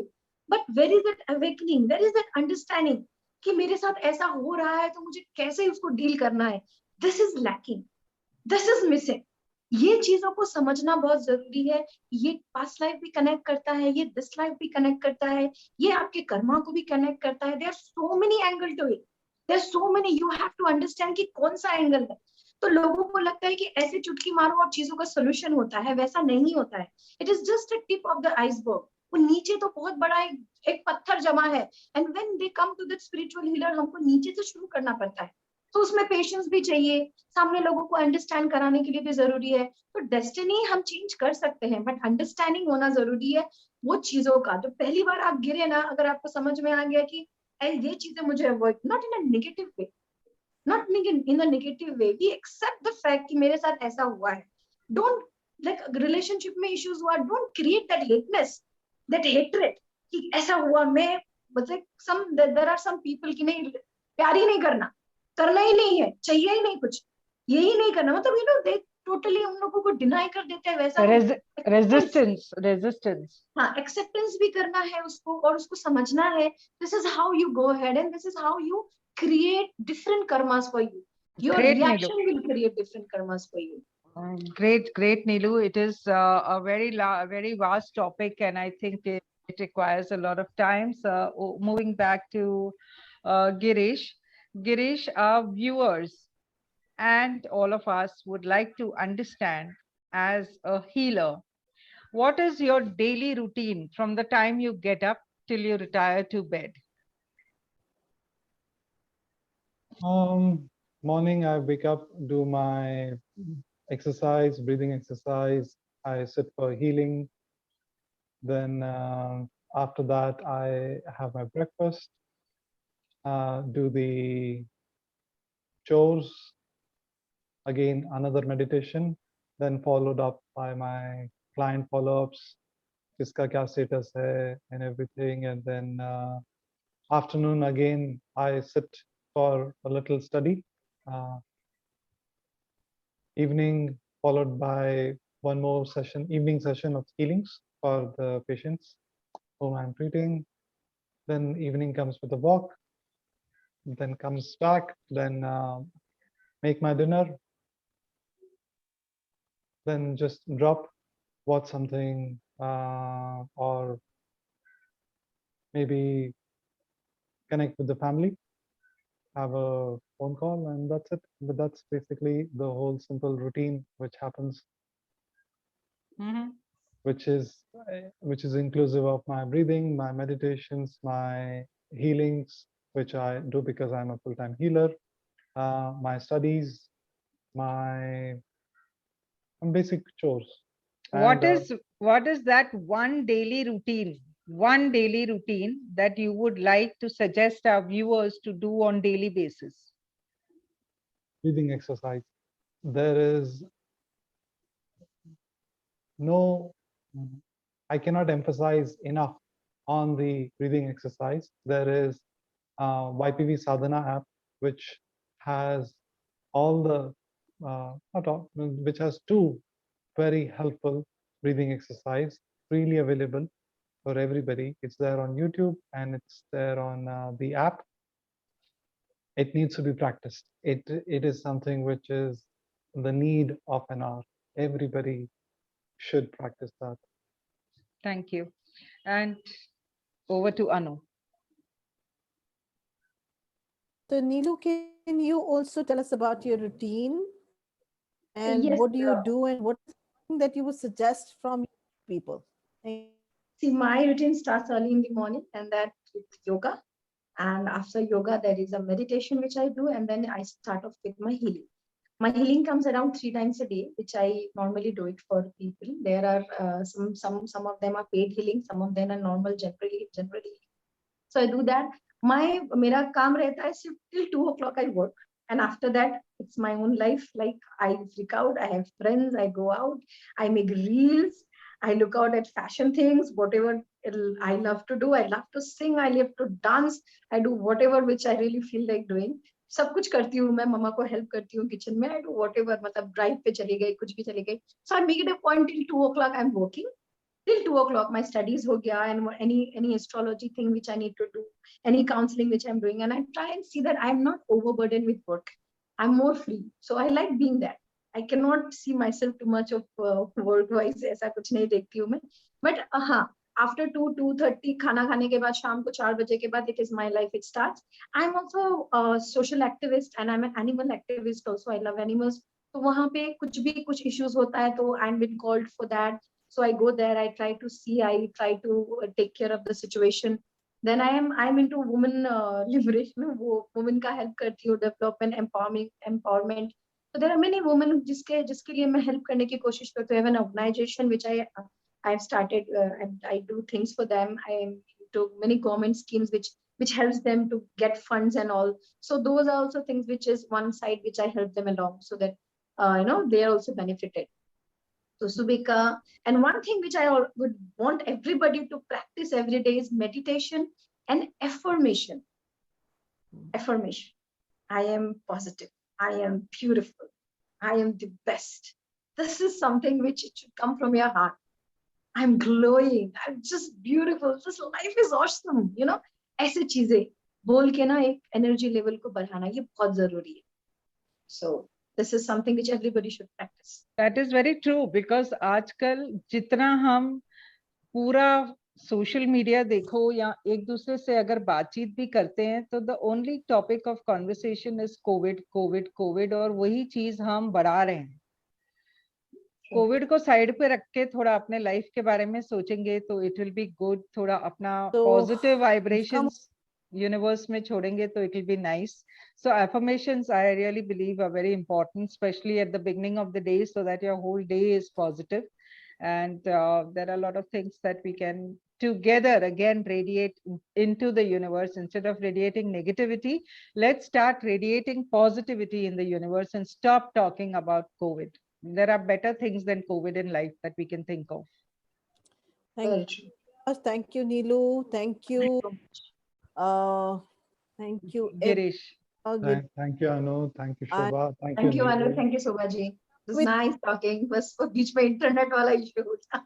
But where is that awakening, where is that understanding कि मेरे साथ ऐसा हो रहा है तो मुझे कैसे उसको डील करना है? This is lacking, this is missing. ये चीजों को समझना बहुत जरूरी है. ये पास्ट लाइफ भी कनेक्ट करता है, ये दिस लाइफ भी कनेक्ट करता है, ये आपके कर्मा को भी कनेक्ट करता है. There are so many angles to it. There are so many. You have to understand कि कौन सा एंगल है. तो लोगों को लगता है कि ऐसे चुटकी मारो और चीजों का सोल्यूशन होता है, वैसा नहीं होता है. It is just a tip of the iceberg. वो नीचे तो बहुत बड़ा एक पत्थर जमा है. And when they come to that spiritual healer, हमको नीचे से शुरू करना पड़ता है. तो उसमें पेशेंस भी चाहिए, सामने लोगों को अंडरस्टैंड कराने के लिए भी जरूरी है. तो डेस्टिनी हम चेंज कर सकते हैं, बट अंडरस्टैंडिंग होना जरूरी है वो चीजों का. तो पहली बार आप गिरे ना, अगर आपको समझ में आ गया कि ये चीजें मुझे avoid, not in a negative way, not in a negative way, we accept the fact कि मेरे साथ ऐसा हुआ है. Don't, like relationship में issues हुआ, don't create that hateness, that hatred कि ऐसा हुआ. मैं मतलब there are some people कि नहीं, प्यार ही नहीं करना ही नहीं है, चाहिए ही नहीं कुछ, यही नहीं करना, मतलब they totally उन लोगों को डिनाई कर देते हैं. वैसा resistance. हाँ, एक्सेप्टेंस भी करना है उसको और उसको समझना है. This is how you go ahead and this is how you create different karmas for you. Your Great, reaction Neelu. will create different karmas for you. Great, Neelu. It is a very vast topic, and I think it requires a lot of time. So, moving back to Girish. Girish, our viewers and all of us would like to understand, as a healer, what is your daily routine from the time you get up till you retire to bed? Morning, I wake up, do my exercise, breathing exercise. I sit for healing. Then after that, I have my breakfast, do the chores, again, another meditation, then followed up by my client follow-ups, kiska kya status hai, and everything. And then afternoon, again, I sit for a little study. Evening followed by one more session, evening session of healings for the patients whom I'm treating. Then evening comes with a walk, then comes back, then make my dinner, then just drop, watch something, or maybe connect with the family, have a phone call, and that's it. But that's basically the whole simple routine which happens, Mhm. which is inclusive of my breathing, my meditations, my healings, which I do because I'm a full-time healer, my studies, my basic chores. What And is that one daily routine? One daily routine that you would like to suggest our viewers to do on daily basis? breathing exercise. There is no, I cannot emphasize enough on the breathing exercise. There is YPV Sadhana app, which has all the, not all, which has two very helpful breathing exercise freely available for everybody. It's there on YouTube and it's there on the app. It needs to be practiced. It is something which is the need of an hour. Everybody should practice that. Thank you. And over to Anu. So Neelu, can you also tell us about your routine and Yes, what do you do and what is something that you would suggest from people? Thank see, my routine starts early in the morning, and that with yoga. And after yoga, there is a meditation which I do, and then I start off with my healing. My healing comes around 3 times a day, which I normally do it for people. There are some of them are paid healing, some of them are normal generally. So I do that. मेरा काम रहता है सिर्फ till 2 o'clock I work, and after that it's my own life. Like I freak out, I have friends, I go out, I make reels, I look out at fashion things, whatever I love to do. I love to sing, I love to dance, I do whatever which I really feel like doing. सब कुछ करती हूँ मैं, मम्मा को help करती हूँ kitchen में. I do whatever, मतलब ड्राइव पे चली गई, कुछ भी चली गई. So I make it a point till 2 o'clock I'm working. Till 2 o'clock my studies ho gaya, and any astrology thing which I need to do, any counseling which I'm doing, and I try and see that I'm not overburdened with work. I'm more free, so I like being that. I cannot see myself too much of work wise. ऐसा कुछ नहीं देखती हूँ मैं. But हाँ, after 2:30 खाना खाने के बाद शाम को 4 बजे के बाद it is my life, it starts. I'm also a social activist and I'm an animal activist also. I love animals. तो वहाँ पे कुछ issues होता है तो I'm been called for that. So I go there, I try to see, I try to take care of the situation. Then I'm into women liberation, वो women का help करती हूँ, development, empowerment. So there are many women जिसके लिए मैं help करने की कोशिश करती हूँ. I have an organization which I've started and I do things for them. I am into many government schemes which helps them to get funds and all. So those are also things which is one side which I help them along so that they are also benefited. So Subika, and one thing which I would want everybody to practice every day is meditation and affirmation. Affirmation. I am positive. I am beautiful. I am the best. This is something which it should come from your heart. I'm glowing. I'm just beautiful. This life is awesome. ऐसे चीजें बोल के ना एक energy level को बढ़ाना ये बहुत जरूरी है. So this is something which everybody should practice. That is very true because आजकल जितना हम पूरा सोशल मीडिया देखो या एक दूसरे से अगर बातचीत भी करते हैं तो the only topic of conversation is Covid Covid Covid और वही चीज हम बढ़ा रहे हैं. कोविड को साइड पे रख के थोड़ा अपने लाइफ के बारे में सोचेंगे तो इट विल बी गुड. थोड़ा अपना पॉजिटिव वाइब्रेशंस यूनिवर्स में छोड़ेंगे तो it will be nice. So affirmations I really believe are very important, especially at the beginning of the day, so that your whole day is positive. And there are a lot of things that we can together again radiate into the universe. Instead of radiating negativity, let's start radiating positivity in the universe and stop talking about COVID. There are better things than COVID in life that we can think of. Thank you, Neelu. Thank you. Thank you, Girish. Thank you, Anu. Thank you, Shobha. Thank you, Anu. Thank you, Shobha ji. It was nice talking. बस बीच में internet वाला issue था.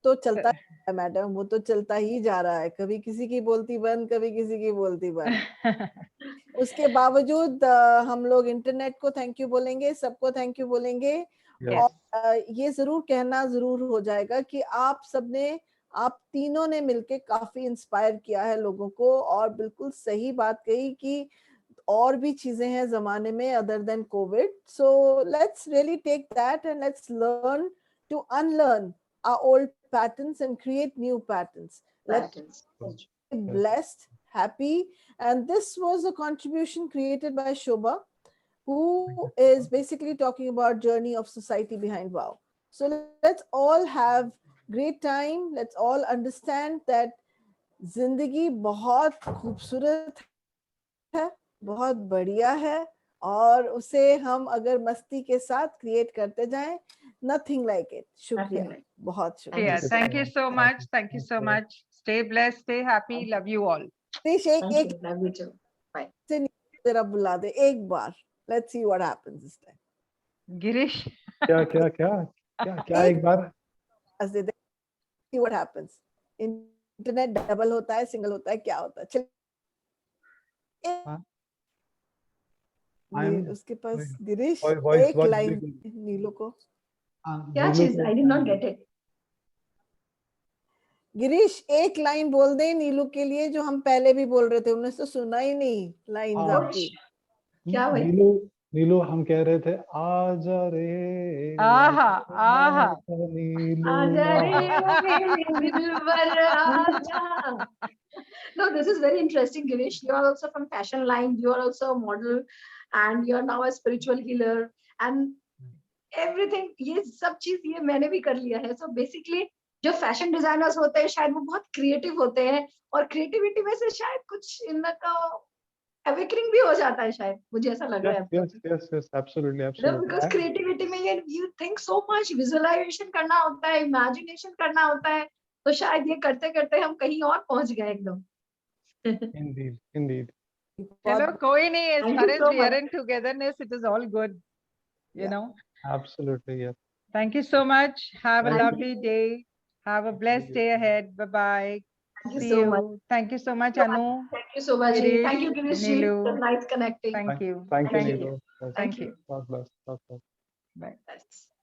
तो चलता है madam, वो तो चलता ही जा रहा है. कभी किसी की बोलती बंद, कभी किसी की बोलती बंद. उसके बावजूद हम लोग इंटरनेट को थैंक यू बोलेंगे, सबको थैंक यू बोलेंगे. और ये जरूर कहना जरूर हो जाएगा कि आप सबने आप तीनों ने मिलके काफी इंस्पायर किया है लोगों को, और बिल्कुल सही बात कही कि और भी चीजें हैं जमाने में other than Covid. So let's really take that and let's learn to unlearn our old patterns and create new patterns. Let's Patterns. be blessed, happy, and this was a contribution created by Shobha, who is basically talking about journey of society behind WOW. So let's all have great time. Let's all understand that जिंदगी बहुत खूबसूरत है, बहुत बढ़िया है, और उसे हम अगर मस्ती के साथ क्रिएट करते जाएं, nothing like it. शुक्रिया, Nothing like it. बहुत शुक्रिया. Yeah, thank you so much. Thank you so much. Stay blessed, stay happy. Love you all. Nitish, Thank एक you. Love you too. Bye. से जरा बुला दे एक बार. Let's see what happens this time. Girish. क्या क्या क्या क्या क्या एक बार बस दे दे. See what happens. Internet double होता है, सिंगल होता है, क्या होता है? चल. हाँ. उसके पास गिरीश voice एक बहुत लाइन big. नीलू को. क्या नीलू चीज? को- I did not get it. Girish एक लाइन बोल दे नीलू के लिए, जो हम पहले भी बोल रहे थे, उन्होंने तो सुना ही नहीं लाइन हाँ. आपकी. क्या भाई? नीलू नीलू हम कह रहे थे आजा रे आहा, आहा. नीलू आजा रे आहा. मेरे दिलबर आजा. No, this is very interesting, Girish. You are also from fashion line. You are also a model, and you are now a spiritual healer, and everything. ये सब चीज ये मैंने भी कर लिया है. So basically, जो फैशन डिजाइनर्स होते हैं शायद वो बहुत क्रिएटिव होते हैं, और क्रिएटिविटी में से शायद कुछ इनका अवेकनिंग भी हो जाता है, शायद मुझे ऐसा लग रहा है. yes absolutely absolutely. Because creativity में ये you think so much, visualisation करना होता है, इमेजिनेशन करना होता है, तो शायद ये करते करते हम कहीं और पहुंच गए एकदम. Indeed. Chalo, koi nahi. As Thank far you as so we are much. in togetherness, it is all good. You Yeah. know. Absolutely, yes. Thank you so much. Have a Thank you. lovely day. Have a blessed day ahead. Bye bye. Thank you See so you. much. Thank you so much, Anu. Thank you so much. Girish, Thank you, Girish ji. Neelu. It was nice connecting. Thank you. Thank you, Thank you. Neelu. Yes. Thank you. God bless. God bless. Bye. Yes.